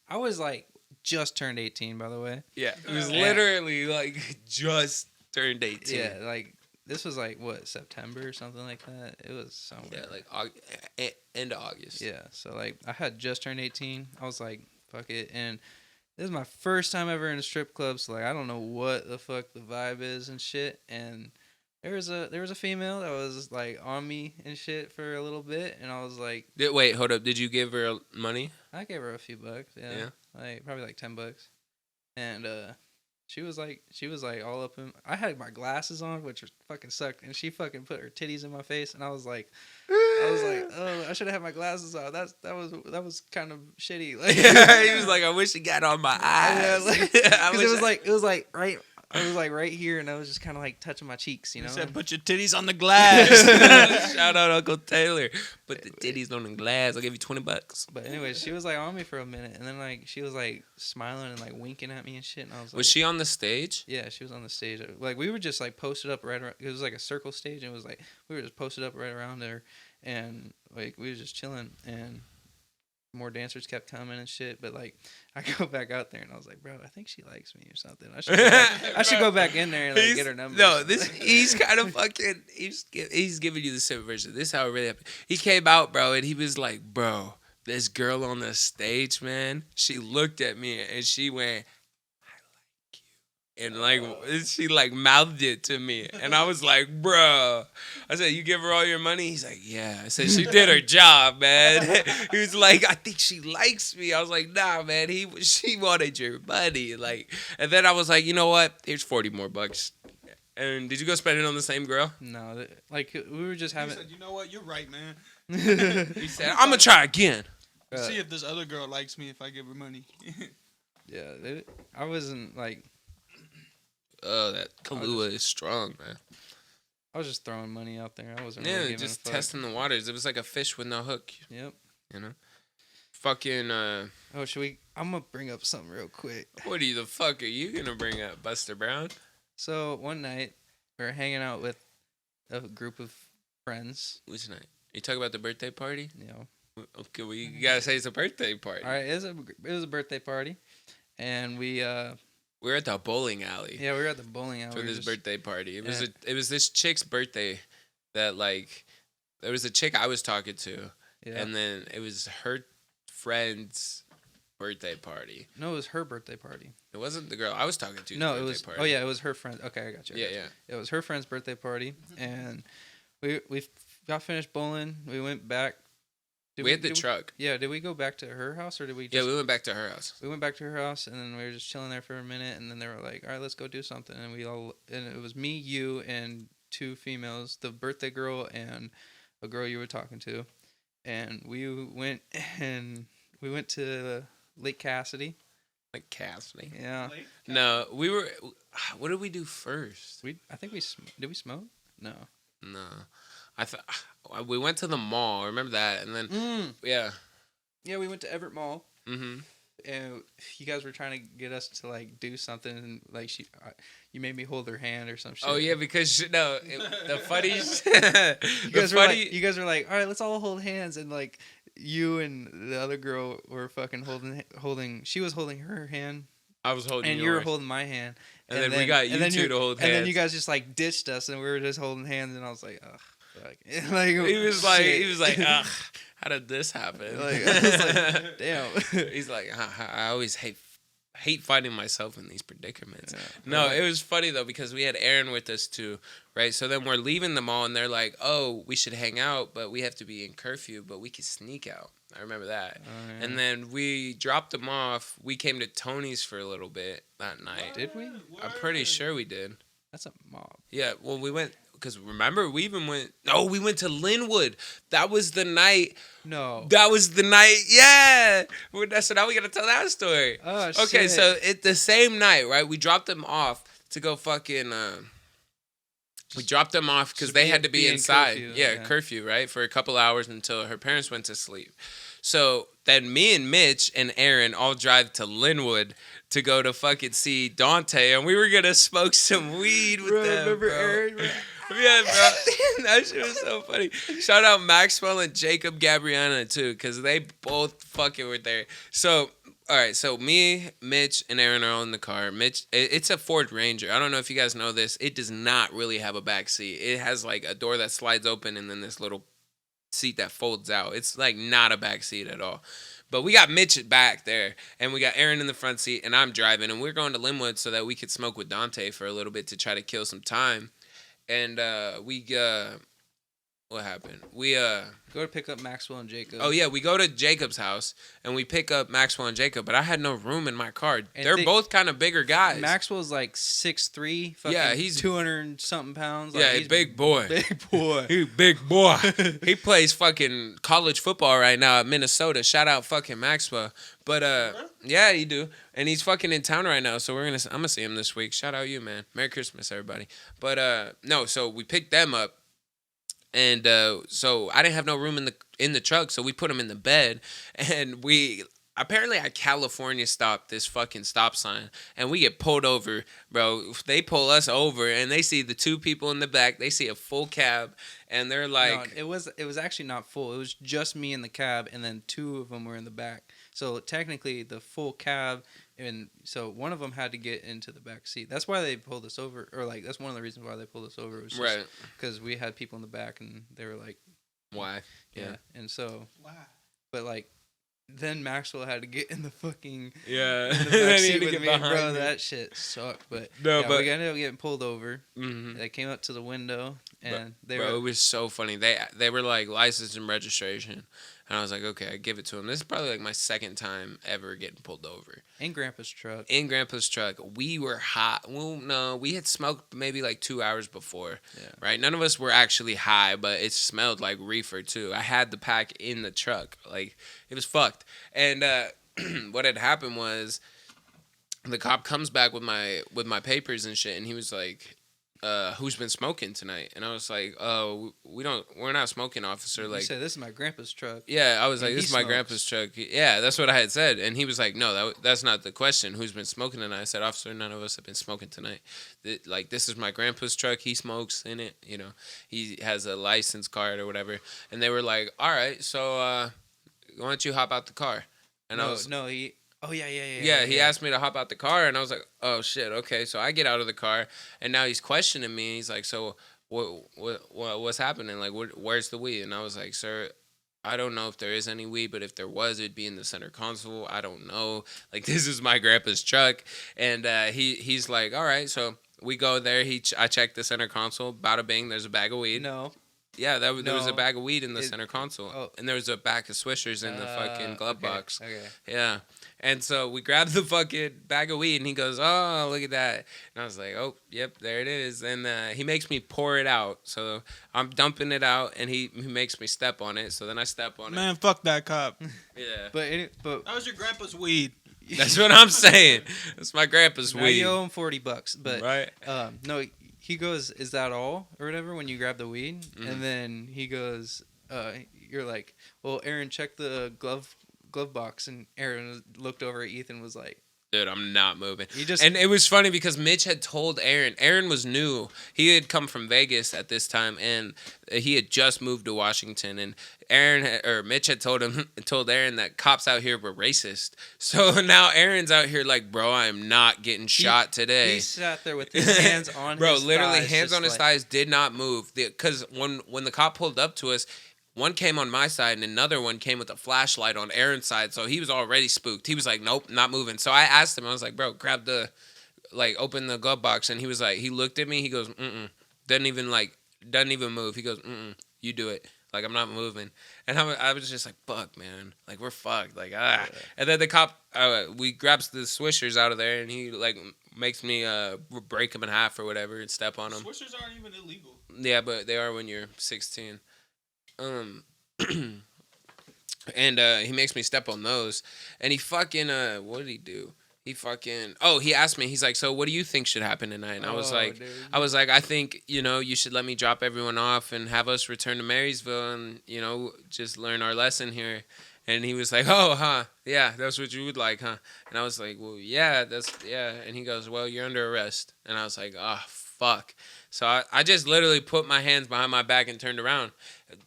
I was like just turned 18, by the way. Yeah, it was literally like just turned 18. Yeah, like this was like what, September or something like that. It was somewhere. Yeah, like end of August. Yeah, so like I had just turned 18. I was like, fuck it. And this is my first time ever in a strip club, so like I don't know what the fuck the vibe is and shit. And there was a female that was like on me and shit for a little bit, and I was like, Wait, hold up. Did you give her money? I gave her a few bucks, yeah. Like probably like $10. And she was like all up in. I had my glasses on, which fucking sucked, and she fucking put her titties in my face, and I was like, oh, I should have had my glasses on. That was kind of shitty. Like, he was like, I wish it got on my eyes. Yeah, because it was like right here, and I was just kind of like touching my cheeks, you know. He said, put your titties on the glass. Shout out Uncle Taylor. Put the titties on the glass. I'll give you $20. But anyways, she was like on me for a minute, and then like she was like smiling and like winking at me and shit, and I was like, Was she on the stage? Yeah, she was on the stage. Like we were just like posted up right around. It was like a circle stage, and it was like we were just posted up right around there, and like we were just chilling, and more dancers kept coming and shit. But like I go back out there, and I was like, bro, I think she likes me or something. I should go back in there and like get her number. No, he's kind of fucking. He's giving you the simple version. This is how it really happened. He came out, bro, and he was like, bro, this girl on the stage, man. She looked at me and she went, and like she like mouthed it to me, and I was like, "Bro," I said, "You give her all your money?" He's like, "Yeah." I said, "She did her job, man." He was like, "I think she likes me." I was like, "Nah, man. She wanted your money." Like, and then I was like, "You know what? Here's $40 more." And did you go spend it on the same girl? No, like we were just having. He said, you know what? You're right, man. He said, "I'm gonna try again." See if this other girl likes me if I give her money. Yeah, I wasn't like. Oh, that Kahlua is strong, man. I was just throwing money out there. I wasn't Yeah, really giving just a fuck. testing the waters. It was like a fish with no hook, Yep. you know? Fucking, Oh, should we? I'm gonna bring up something real quick. what the fuck are you gonna bring up, Buster Brown? So one night we were hanging out with a group of friends. Which night? You talk about the birthday party? You know. Okay, well, you gotta say it's a birthday party. All right, it was a birthday party, and we We're at the bowling alley we were at the bowling alley for We were this just- birthday party. It was Yeah. it was this chick's birthday that, like, there was a chick I was talking to, Yeah. and then it was her friend's birthday party. No, it was her birthday party. It wasn't the girl I was talking to. No, it was. Oh yeah, it was her friend. Okay, I got you. Yeah, yeah. It was her friend's birthday party, and we got finished bowling. We went back. We had the truck. Yeah, did we go back to her house or did we? Just, Yeah, we went back to her house. We went back to her house, and then we were just chilling there for a minute, and then they were like, "All right, let's go do something." And it was me, you, and two females, the birthday girl and a girl you were talking to, and we went to Lake Cassidy. Like Cassidy. Yeah, No, we were. What did we do first? I think did we smoke? No. No, I thought we went to the mall. I remember that, and then yeah. Yeah, we went to Everett Mall. Mm-hmm. And you guys were trying to get us to like do something, and like you made me hold her hand or some shit. Oh yeah, because the funny. You guys were like, all right, let's all hold hands, and like you and the other girl were fucking holding. She was holding her hand, I was holding and yours. you were holding my hand. And then we got you two to hold And then hands. you guys just like ditched us, and we were just holding hands, and I was like, ugh. Like, He was like, shit. ugh, how did this happen? Like, I was like, damn. He's like, I always hate finding myself in these predicaments. Yeah. No, it was funny though because we had Aaron with us too, right? So then we're leaving the mall and they're like, oh, we should hang out, but we have to be in curfew, but we could sneak out. I remember that. Oh, yeah. And then we dropped them off. We came to Tony's for a little bit that night. Did we? I'm pretty sure we did. That's a mob. Yeah, well, we went because remember we went to Linwood. That was the night. No. That was the night. Yeah. So now we gotta tell that story. Oh, Okay, shit. so the same night, right? We dropped them off to go fucking. We dropped them off because So they had to be in inside. curfew, Yeah, yeah. curfew, right? For a couple hours until her parents went to sleep. So then me and Mitch and Aaron all drive to Linwood to go to fucking see Dante, and we were gonna smoke some weed with them. Remember bro. Aaron? Yeah, bro. That shit was so funny. Shout out Maxwell and Jacob Gabriana too, because they both fucking were there. So, all right, so me, Mitch, and Aaron are all in the car. Mitch, it's a Ford Ranger. I don't know if you guys know this. It does not really have a back seat. It has like a door that slides open and then this little seat that folds out. It's like not a back seat at all. But we got Mitch back there, and we got Aaron in the front seat, and I'm driving, and we're going to Linwood so that we could smoke with Dante for a little bit to try to kill some time. And what happened? We Go to pick up Maxwell and Jacob. oh yeah, we go to Jacob's house and we pick up Maxwell and Jacob, but I had no room in my car. And They're both kind of bigger guys. Maxwell's like 6'3", fucking Yeah, he's 200 something pounds. Like, yeah, he's big boy. Big boy. He big boy. He plays fucking college football right now at Minnesota. Shout out fucking Maxwell. But yeah, he do. And he's fucking in town right now, so I'm gonna see him this week. Shout out you, man. Merry Christmas, everybody. But no, so we picked them up. And so I didn't have no room in the truck, so we put them in the bed, and we apparently at California stopped this fucking stop sign, and we get pulled over, bro. They pull us over, and they see the two people in the back. They see a full cab, and they're like, No, it was actually not full. It was just me in the cab, and then two of them were in the back. So technically, the full cab, and so one of them had to get into the back seat. That's why they pulled us over, or like that's one of the reasons why they pulled us over. It was just right? because we had people in the back, and they were like, Why? yeah. And so, Wow. but like, then Maxwell had to get in the fucking Yeah. in the Then back he seat had to with get me, behind bro. me. That shit sucked. But No, yeah, but we ended up getting pulled over. mhm. They came up to the window, and they Bro, were it was so funny. They were like license and registration, and I was like, okay, I give it to him. This is probably like my second time ever getting pulled over in Grandpa's truck. in Grandpa's truck. We were hot. Well, no, we had smoked maybe like 2 hours before. Yeah. Right. None of us were actually high, but it smelled like reefer too. I had the pack in the truck. Like it was fucked. And what had happened was the cop comes back with my papers and shit, and he was like, who's been smoking tonight? And I was like, oh, we're not smoking, officer. You Like, said this is my grandpa's truck. yeah, I was And like, he this is my smokes. grandpa's truck. Yeah, that's what I had said. And he was like, no, that's not the question. Who's been smoking tonight? I said, officer, none of us have been smoking tonight. Like, this is my grandpa's truck. He smokes in it. You know, he has a license card or whatever. And they were like, all right, so why don't you hop out the car? And I was, he. Oh yeah. yeah, he asked me to hop out the car, and I was like, "Oh shit, okay." So I get out of the car, and now he's questioning me. He's like, "So what's happening? Like, where's the weed?" And I was like, "Sir, I don't know if there is any weed, but if there was, it'd be in the center console. I don't know. Like, this is my grandpa's truck." And he's like, "All right." So we go there. I check the center console. Bada bing, there's a bag of weed. No. Yeah, there was a No. bag of weed in the center console, Oh. and there was a pack of Swishers in the fucking glove okay, box. Okay. Yeah. And so we grabbed the fucking bag of weed, and he goes, "Oh, look at that." And I was like, "Oh, yep, there it is." And he makes me pour it out. So I'm dumping it out, and he makes me step on it. So then I step on Man, fuck that cop. it. Yeah. But That was your grandpa's weed. That's what I'm saying. That's my grandpa's now weed. you owe him $40. But Right. no, he goes, "Is that all?" or whatever when you grab the weed, Mhm. and then he goes, "You're like, well, Aaron, check the glove box," and Aaron looked over at Ethan, was like, Dude, I'm not moving. "You just." And it was funny because Mitch had told Aaron. Aaron was new. He had come from Vegas at this time, and he had just moved to Washington. And Mitch had told Aaron that cops out here were racist. So now Aaron's out here like, bro, I am not getting shot today. He sat there with his hands on bro, his literally thighs, hands just on his like- thighs, did not move. Because when the cop pulled up to us, one came on my side and another one came with a flashlight on Aaron's side. So he was already spooked. He was like, nope, not moving. So I asked him, I was like, bro, open the glove box. And he was like, he looked at me. He goes, doesn't even move. He goes, you do it. Like, I'm not moving. And I was just like, fuck, man. Like, we're fucked. Like, ah. Yeah. And then the cop, we grabs the Swishers out of there and he, like, makes me break them in half or whatever and step on them. Swishers aren't even illegal. Yeah, but they are when you're 16. And he makes me step on those. And he fucking, what did he do? He asked me, he's like, so what do you think should happen tonight? And I was like, dude. I think, you should let me drop everyone off and have us return to Marysville and, just learn our lesson here. And he was like, oh, huh? Yeah, that's what you would like, huh? And I was like, well, yeah, yeah. And he goes, well, you're under arrest. And I was like, oh, fuck. So I just literally put my hands behind my back and turned around.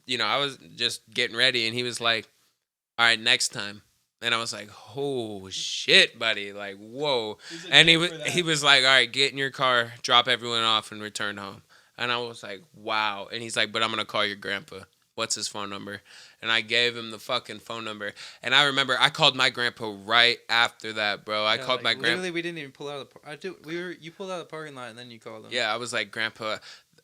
I was just getting ready. And he was like, all right, next time. And I was like, oh, shit, buddy. Like, whoa. And he was like, all right, get in your car, drop everyone off, and return home. And I was like, wow. And he's like, but I'm going to call your grandpa. What's his phone number? And I gave him the fucking phone number. And I remember I called my grandpa right after that, bro. I called my grandpa. Literally, we didn't even pull out of the You pulled out of the parking lot and then you called him. Yeah, I was like, Grandpa,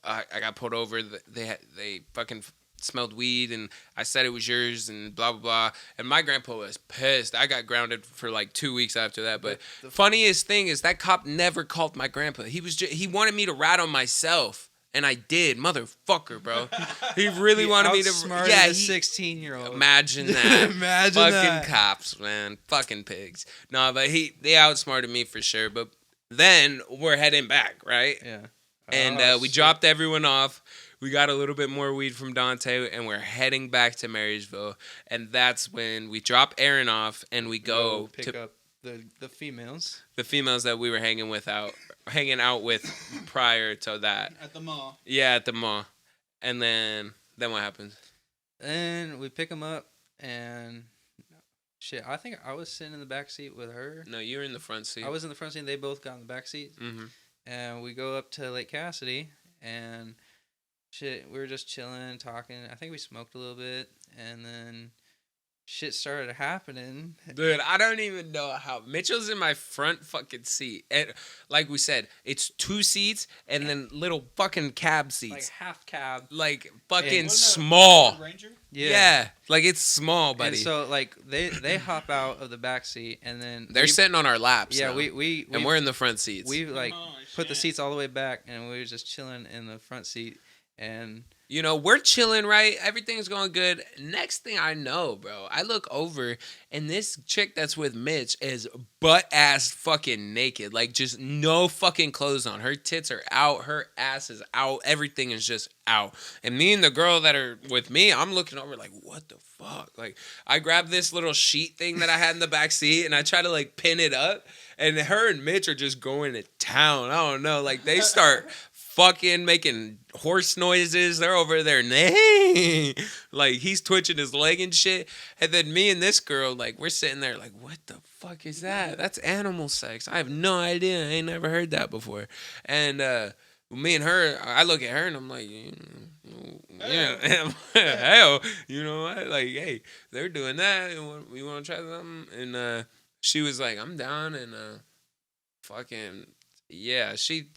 I got pulled over. They fucking smelled weed, and I said it was yours, and blah, blah, blah. And my grandpa was pissed. I got grounded for like 2 weeks after that. But the funniest thing is that cop never called my grandpa. He wanted me to rat on myself. And I did, motherfucker, bro. He really wanted me to. Yeah, a 16-year-old. Imagine that. Imagine fucking that. cops, man. Fucking pigs. No, but they outsmarted me for sure. But then we're heading back, right? Yeah. And we dropped everyone off. We got a little bit more weed from Dante, and we're heading back to Marysville. And that's when we drop Aaron off, and we go pick up the females. The females that we were hanging out with prior to that. At the mall. Yeah, at the mall. And then what happens? And we pick them up, and shit, I think I was sitting in the back seat with her. No, you were in the front seat. I was in the front seat, and they both got in the back seat. Mm-hmm. And we go up to Lake Cassidy, and shit, we were just chilling, talking. I think we smoked a little bit, and then shit started happening. Dude, I don't even know how. Mitchell's in my front fucking seat. And like we said, it's 2 seats and then little fucking cab seats. Like half cab. Like fucking Wasn't small. Ranger? Yeah. Like it's small, buddy. And so like they hop out of the back seat, and then They're sitting on our laps. Yeah, now. we and we're in the front seats. We like Oh, put the shit. seats all the way back, and we were just chilling in the front seat. And You know, we're chilling, right? Everything's going good. Next thing I know, bro, I look over and this chick that's with Mitch is butt ass fucking naked. Like, just no fucking clothes on. Her tits are out. Her ass is out. Everything is just out. And me and the girl that are with me, I'm looking over like, what the fuck? Like, I grabbed this little sheet thing that I had in the back seat and I try to like pin it up. And her and Mitch are just going to town. I don't know. Like, they start fucking making horse noises. They're over there, nay. Like, he's twitching his leg and shit. And then me and this girl, like, we're sitting there like, what the fuck is that? That's animal sex. I have no idea. I ain't never heard that before. And me and her, I look at her and I'm like, yeah, hell, you know what? Like, hey, they're doing that. We want to try something? And she was like, I'm down. And fucking yeah, she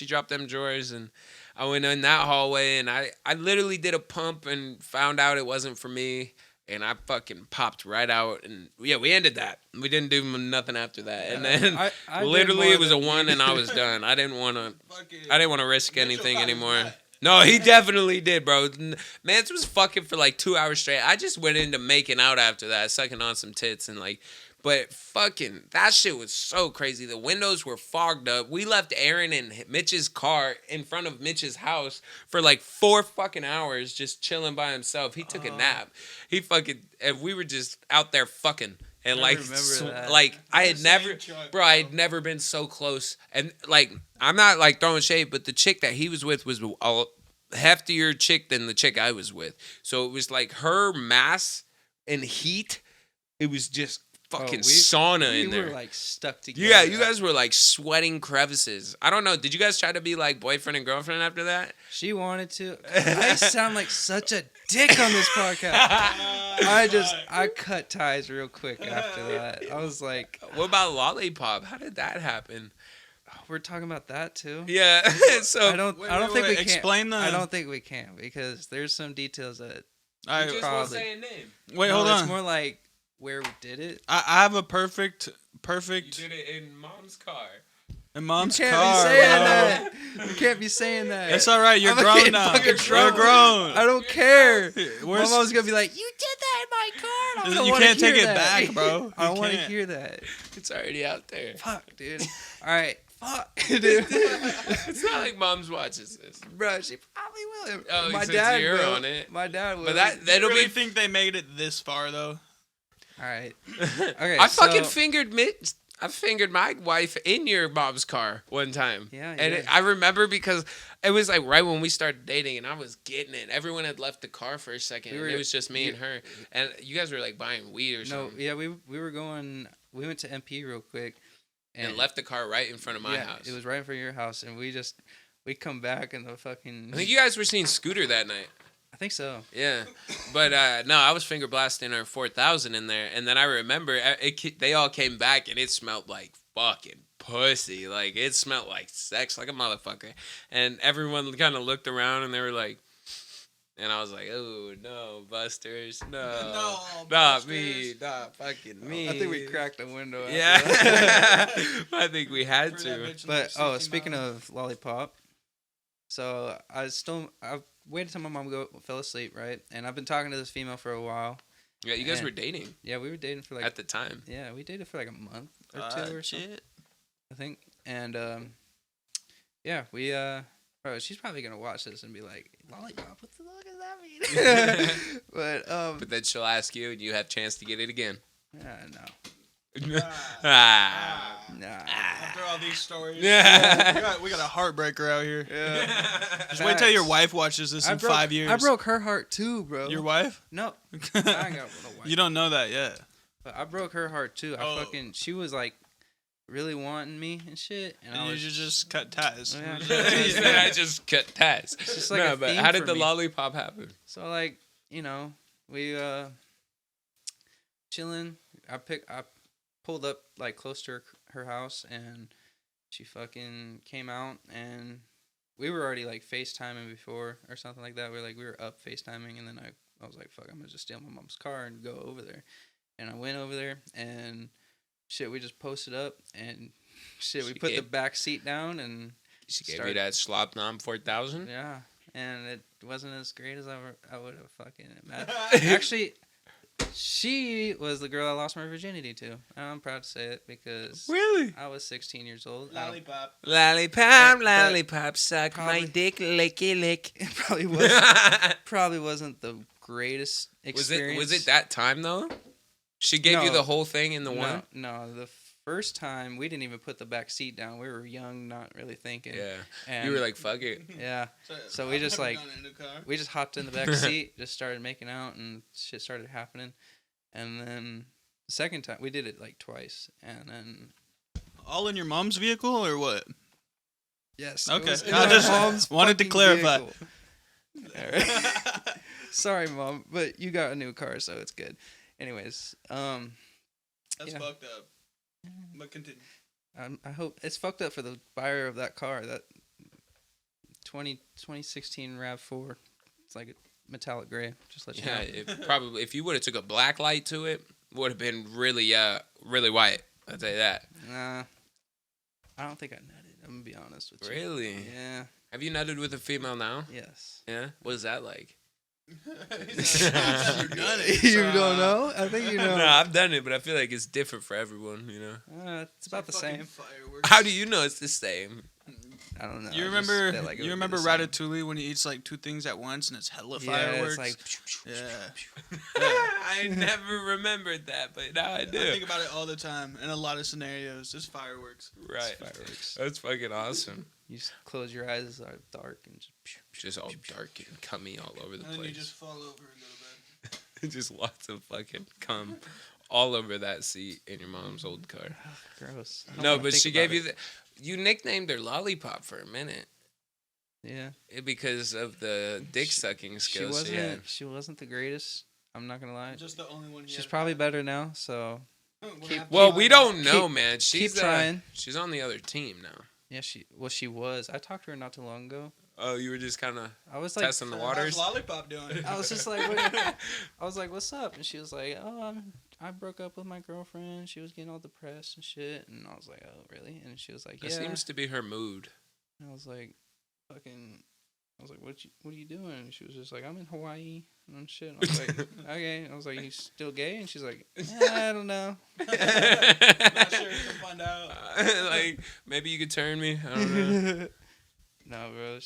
dropped them drawers and I went in that hallway and I literally did a pump and found out it wasn't for me and I fucking popped right out and yeah, we ended that. We didn't do nothing after that. And then I literally it was a one and I was done. I didn't want to risk anything anymore. No, he definitely did, bro. Mance was fucking for like 2 hours straight. I just went into making out after that, sucking on some tits and like. But fucking, that shit was so crazy. The windows were fogged up. We left Aaron in Mitch's car in front of Mitch's house for like 4 fucking hours just chilling by himself. He took a nap. He fucking, and we were just out there fucking. And like, like I had never, bro, I had never been so close. And like, I'm not like throwing shade, but the chick that he was with was a heftier chick than the chick I was with. So it was like her mass and heat. It was just fucking sauna in there. We were like stuck together. Yeah, you guys were like sweating crevices. I don't know. Did you guys try to be like boyfriend and girlfriend after that? She wanted to. I sound like such a dick on this podcast. I cut ties real quick after that. I was like, what about Lollipop? How did that happen? We're talking about that too. Yeah. So I don't think we can. Explain that. I don't think we can because there's some details that you just won't say a name. Wait, hold on. It's more like where we did it. I have a perfect. You did it in mom's car. In mom's car. You can't be saying that. You can't be saying that. It's all right. You're grown now. You're grown. I don't care. My mom's gonna be like, "You did that in my car." I don't you wanna can't take hear it that. back, bro. I don't want to hear that. It's already out there. Fuck, dude. All right. Fuck, dude. It's not like mom's watches this. Bro, she probably will. Oh, my since dad you're will. on it. My dad will. But that'll really be. Think they made it this far though? All right. Okay. I fucking fingered Mitch. I fingered my wife in your mom's car one time. Yeah, and I remember because it was like right when we started dating, and I was getting it. Everyone had left the car for a second, and it was just me and her. And you guys were like buying weed or something. No, yeah, we were going. We went to MP real quick, and left the car right in front of my house. It was right in front of your house, and we come back and the fucking. I think you guys were seeing Scooter that night. I think so. Yeah, but no, I was finger blasting our 4000 in there, and then I remember they all came back, and it smelled like fucking pussy. Like it smelled like sex, like a motherfucker. And everyone kind of looked around, and they were like, and I was like, oh no, Busters, no, not Busters. Me, not fucking me. I think we cracked the window. Yeah, I think we had to. But speaking of Lollipop, so I waited till my mom fell asleep, right? And I've been talking to this female for a while. Yeah, you guys were dating. Yeah, we were dating for like at the time. Yeah, we dated for like a month or two or something. I think. And yeah, we bro, she's probably gonna watch this and be like, Lollipop, what the fuck does that mean? But then she'll ask you and you have a chance to get it again. No. Nah. After all these stories, we got a heartbreaker out here. Yeah. Just wait till your wife watches this in 5 years. I broke her heart too, bro. Your wife? No, I ain't got no wife. You don't know that yet. But I broke her heart too. She was like really wanting me and shit, and you just cut ties. Yeah. I just cut ties. It's just like but how did the lollipop happen? So like, we chilling. I pulled up like close to her house, and she fucking came out, and we were already like FaceTiming before or something like that. We were up FaceTiming, and then I was like, fuck, I'm gonna just steal my mom's car and go over there. And I went over there, and shit, we just posted up, and shit, we put the back seat down, and she gave you that Slop Nom 4000. Yeah, and it wasn't as great as I would have fucking imagined. Actually, she was the girl I lost my virginity to. And I'm proud to say it because Really? I was 16 years old. Lollipop. Lollipop, But lollipop, suck my probably- dick, licky lick. It probably wasn't the greatest experience. Was it that time though? She gave you No. the whole thing in the no, one? No, the first time we didn't even put the back seat down. We were young, not really thinking. Yeah. And You were like, fuck it. yeah. So we I've just, never like- gone in a car. We just hopped in the back seat, just started making out, and shit started happening. And then the second time, we did it like twice. And then All in your mom's vehicle or what? yes, Okay. it was in I my just mom's wanted to fucking clarify. vehicle. All right. Sorry, Mom, but you got a new car, so it's good. Anyways, That's Yeah. fucked up. But continue. I hope it's fucked up for the buyer of that car. That 2016 RAV4. It's like a metallic gray. Just let you Yeah, know. it probably if you would have took a black light to it, would have been really really white. I'll tell you that. Nah, I don't think I nutted. I'm gonna be honest with you. Really? Yeah. Have you nutted with a female now? Yes. Yeah. What is that like? He's like, "I've never done it." You don't know? I think you know. No, I've done it, but I feel like it's different for everyone. You know. It's about the Fucking same. fireworks. How do you know it's the same? I don't know. I You just remember? felt like it You would be remember the same. Ratatouille when he eats like two things at once and it's hella Yeah, fireworks? it's like. Yeah. I never remembered that, but now I I do. think about it all the time in a lot of scenarios. Just fireworks. Right. Fireworks. That's fucking awesome. You just close your eyes, it's all dark, and Just all dark and cummy all over the And then you place. just fall over and go to bed. Just lots of fucking cum all over that seat in your mom's old car. gross. I don't No, wanna but think she about gave you it. you nicknamed her Lollipop for a minute Yeah. because of the dick sucking She skills she had. wasn't the greatest. I'm not gonna lie. Just the only one. He She's had probably had. better now. So Keep- Well, we don't know, keep- man. She's trying. she's on the other team now. yeah, she was. I talked to her not too long ago. Oh, you were just kind of I was like, testing the How's waters. Lollipop doing? I was just like, what? I was like, what's up? And she was like, oh, I broke up with my girlfriend. She was getting all depressed and shit. And I was like, oh, really? And she was like, That yeah. seems to be her mood. And I was like, fucking. I was like, what are you doing? And she was just like, I'm in Hawaii and shit. And I was like, okay. I was like, you still gay? And she's like, I don't know. Not sure. Come find out. Like maybe you could turn me. I don't know. No, bro.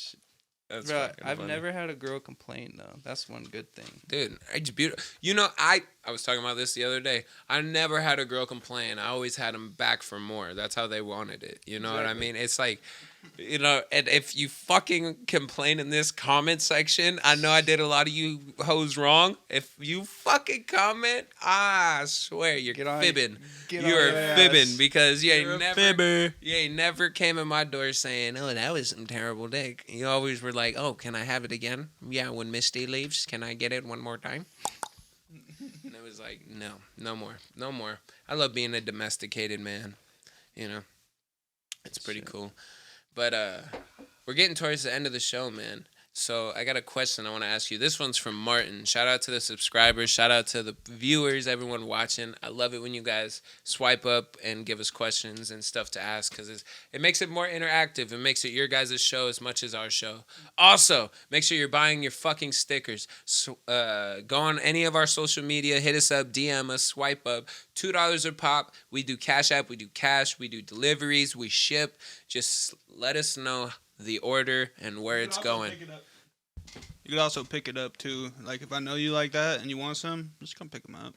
That's Bro, fucking I've funny. never had a girl complain though. That's one good thing. Dude, it's beautiful. You know, I was talking about this the other day. I never had a girl complain. I always had them back for more. That's how they wanted it. You know what I mean? It's like, you know, and if you fucking complain in this comment section, I know I did a lot of you hoes wrong. If you fucking comment, I swear you're Get on- fibbing. get on You're your ass. fibbing because you You're ain't a never fibber. you ain't never came in my door saying, "Oh, that was some terrible dick." You always were like, "Oh, can I have it again?" Yeah, when Misty leaves, can I get it one more time? And it was like, no more. I love being a domesticated man. You know, it's pretty Shit. cool. But we're getting towards the end of the show, man. So I got a question I want to ask you. This one's from Martin. Shout out to the subscribers. Shout out to the viewers, everyone watching. I love it when you guys swipe up and give us questions and stuff to ask because it makes it more interactive. It makes it your guys' show as much as our show. Also, make sure you're buying your fucking stickers. So, go on any of our social media. Hit us up. DM us. Swipe up. $2 a pop. We do Cash App. We do cash. We do deliveries. We ship. Just let us know the order and where it's going. You could also pick it up too. Like if I know you like that and you want some, just come pick them up.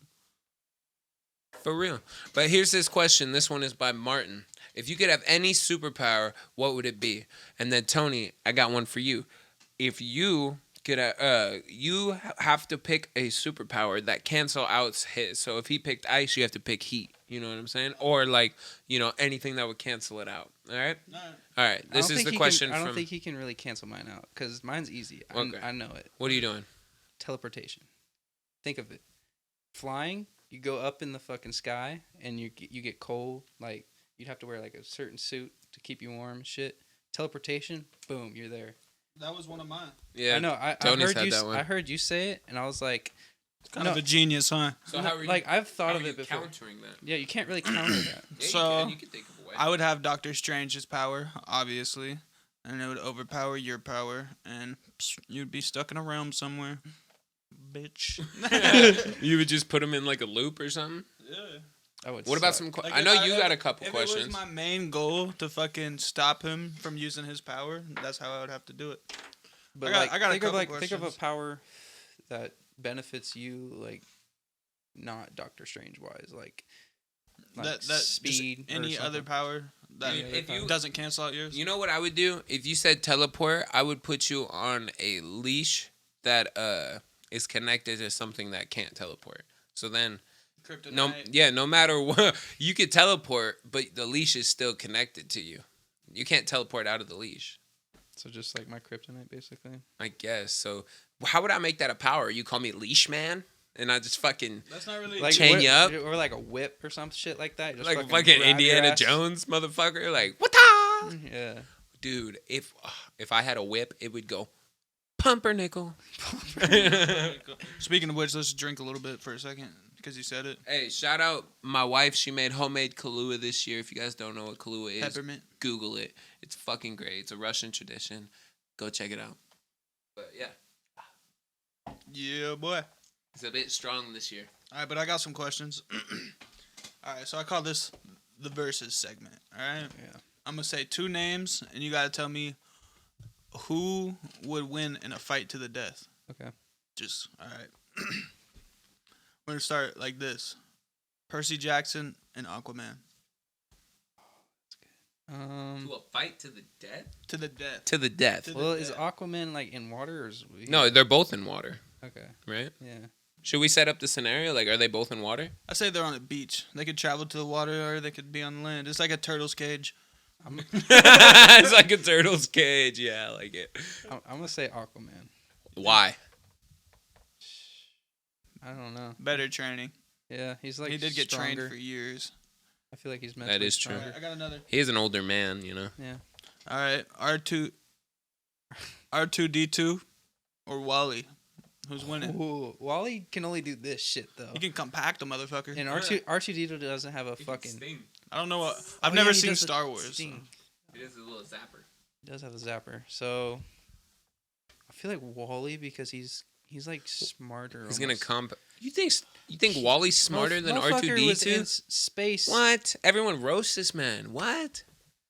For real. But here's this question. This one is by Martin. If you could have any superpower, what would it be? And then Tony, I got one for you. If you could, you have to pick a superpower that cancel out his. So if he picked ice, you have to pick heat. You know what I'm saying? Or like, you know, anything that would cancel it out. All right. All right. This is the question I don't from. think he can really cancel mine out because mine's easy. Okay. I know it. What are you doing? Teleportation. Think of it. Flying, you go up in the fucking sky and you get cold. Like you'd have to wear like a certain suit to keep you warm and shit. Teleportation, boom, you're there. That was one of mine. Yeah. I know. I Tony's heard had you. that one. I heard you say it, and I was like, It's kind No. of a genius, huh? So how are you? like I've thought how of are it you before. countering that? Yeah, you can't really counter that. Yeah, So, you can think of a way. I would have Doctor Strange's power, obviously, and it would overpower your power, and you'd be stuck in a realm somewhere, bitch. You would just put him in like a loop or something. Yeah. That would What about suck. some? Like, I if know you got a couple if questions. it was my main goal to fucking stop him from using his power, that's how I would have to do it. But I got a think couple of think of a questions. power that benefits you, like not Doctor Strange wise, like That speed. just any or other something. power that Any other If you- power. doesn't cancel out yours. You know what I would do if you said teleport? I would put you on a leash that is connected to something that can't teleport. So then, no matter what, you could teleport, but the leash is still connected to you. You can't teleport out of the leash. So just like my kryptonite, basically. I guess. So how would I make that a power? You call me leash man, and I just fucking That's not really Like Chain you up? or like a whip or some shit like that. Just like fucking fucking grab your Indiana ass. Jones, motherfucker. Like what? Yeah. Dude, if I had a whip, it would go pumpernickel. Speaking of which, let's drink a little bit for a second because you said it. Hey, shout out my wife. She made homemade Kahlua this year. If you guys don't know what Kahlua is, Peppermint. Google it. It's fucking great. It's a Russian tradition. Go check it out. But yeah, Yeah, boy. it's a bit strong this year. All right, but I got some questions. All right, so I call this the versus segment. All right. Yeah. I'm gonna say two names, and you gotta tell me who would win in a fight to the death. Okay. Just all right. We're gonna start like this: Percy Jackson and Aquaman Um. To a fight to the death. to the death. To the death. To- Well, is Aquaman like in water or is No, they're both in water, Okay. right? Yeah. Should we set up the scenario? Like, are they both in water? I say they're on a beach. They could travel to the water, or they could be on land. It's like a turtle's cage. It's like a turtle's cage. Yeah, I like it. I'm gonna say Aquaman. Why? I don't know. Better training. Yeah, he's like he did get stronger. trained for years. I feel like he's meant That to be is true. All stronger. right, I got another. He's an older man, you know. Yeah. All right, R2D2 or Wally. Who's winning? Ooh, Wally can only do this shit though. He can compact a motherfucker. And R2D2 doesn't have a fucking. I don't know what. I've Oh, never yeah, he seen does the Star Wars. sting. It is a little zapper. He does have a zapper. So I feel like Wally because he's like smarter. He's gonna almost. You think Wally's smarter than Motherfucker was in R2D2? space. What? Everyone roasts this man. What?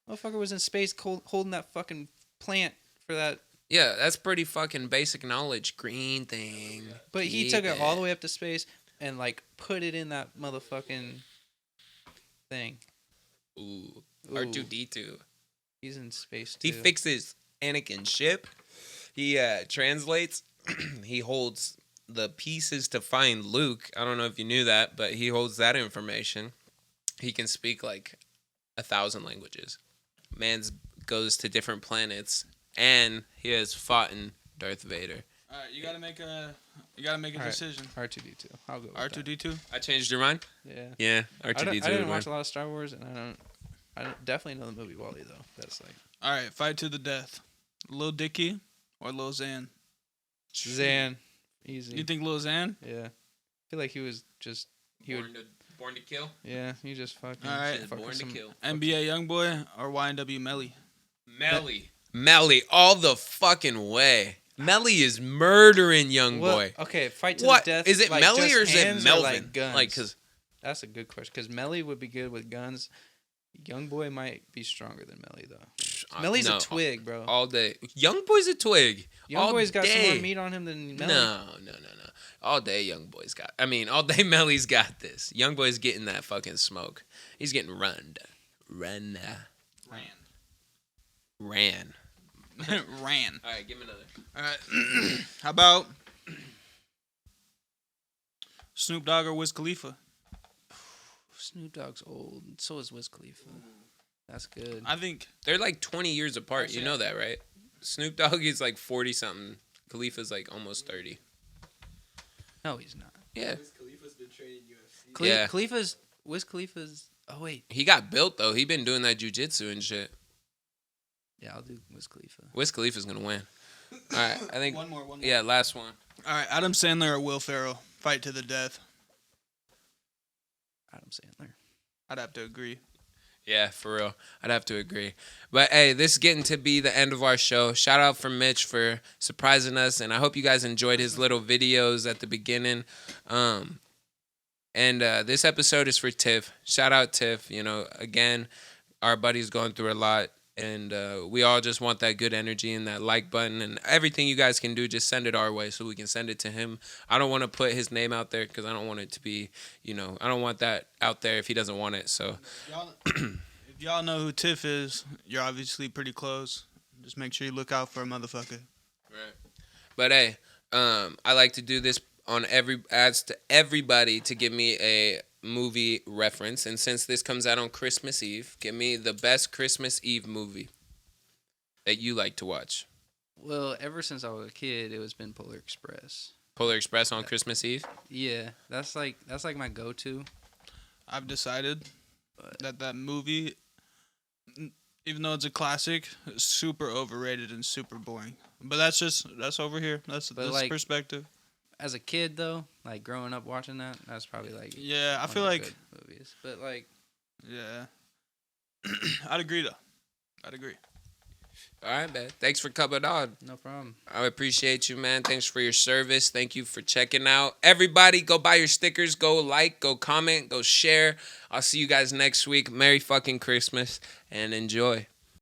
Motherfucker was in space holding that fucking plant for that. Yeah, that's pretty fucking basic knowledge. Green thing. But he Keep took it all the way up to space and like put it in that motherfucking thing. Ooh, Ooh. R2D2. He's in space too. He fixes Anakin's ship. He translates. He holds the pieces to find Luke. I don't know if you knew that, but he holds that information. He can speak like 1,000 languages. Man's goes to different planets, and he has fought in Darth Vader. All right, you gotta make a All right. decision. R2D2. I'll go with R2D2. I changed your mind? that. Yeah. Yeah, I R2D2. didn't watch a lot of Star Wars, and I don't definitely know the movie Wally though. That's like All right, fight to the death. Lil Dicky or Lil Xan? Zan. Easy. You think Lil Xan? Yeah. I feel like he was just Born to kill? yeah. He just fucking All right. fucking Born to some- kill. NBA YoungBoy or YNW Melly? Melly, all the fucking way. Melly is murdering young Well, boy. okay, fight to What? the death. Is it like, Melly just or is it hands Melvin? Like guns. Like, cause That's a good question. Because Melly would be good with guns. Young boy might be stronger than Melly though. Melly's no, a twig, bro. all day. Young boy's a twig. Young all boy's got some day. more meat on him than Melly. No. All day, young boy's got. I mean, all day, Melly's got this. Young boy's getting that fucking smoke. He's getting ran. Ran. All right, give me another. All right. How about Snoop Dogg or Wiz Khalifa? Snoop Dogg's old. So is Wiz Khalifa. That's good. I think They're like 20 years apart. You know that, right? Snoop Dogg is like 40 something. Khalifa's like almost 30. No, he's not. Yeah. Wiz Khalifa's been training UFC. Yeah. Wiz Khalifa's. Oh wait. He got built though. He been doing that jujitsu and shit. Yeah, I'll do Wiz Khalifa. Wiz Khalifa's gonna win. All right, I think. one more. Yeah, last one. All right, Adam Sandler or Will Ferrell? Fight to the death. Adam Sandler. I'd have to agree. Yeah, for real. I'd have to agree. But hey, this is getting to be the end of our show. Shout out for Mitch for surprising us, and I hope you guys enjoyed his little videos at the beginning. And this episode is for Tiff. Shout out Tiff. You know, again, our buddy's going through a lot, and we all just want that good energy and that like button and everything you guys can do. Just send it our way so we can send it to him. I don't want to put his name out there because I don't want it to be, you know, I don't want that out there if he doesn't want it. So. If y'all know who Tiff is, you're obviously pretty close. Just make sure you look out for a motherfucker. Right. But hey, I like to do this on ads to everybody to give me a movie reference. And since this comes out on Christmas Eve, give me the best Christmas Eve movie that you like to watch. Well, ever since I was a kid, it was been Polar Express. Polar Express on Christmas Eve? Yeah, that's like my go-to. I've decided that movie, even though it's a classic, is super overrated and super boring. But that's over here. That's like, perspective. As a kid, though, like growing up watching that's probably like Yeah, I one feel of the like good movies. But like, yeah, I'd agree though. I'd agree. All right, man. Thanks for coming on. no problem. I appreciate you, man. Thanks for your service. Thank you for checking out. Everybody, go buy your stickers. Go like, go comment, go share. I'll see you guys next week. Merry fucking Christmas and enjoy.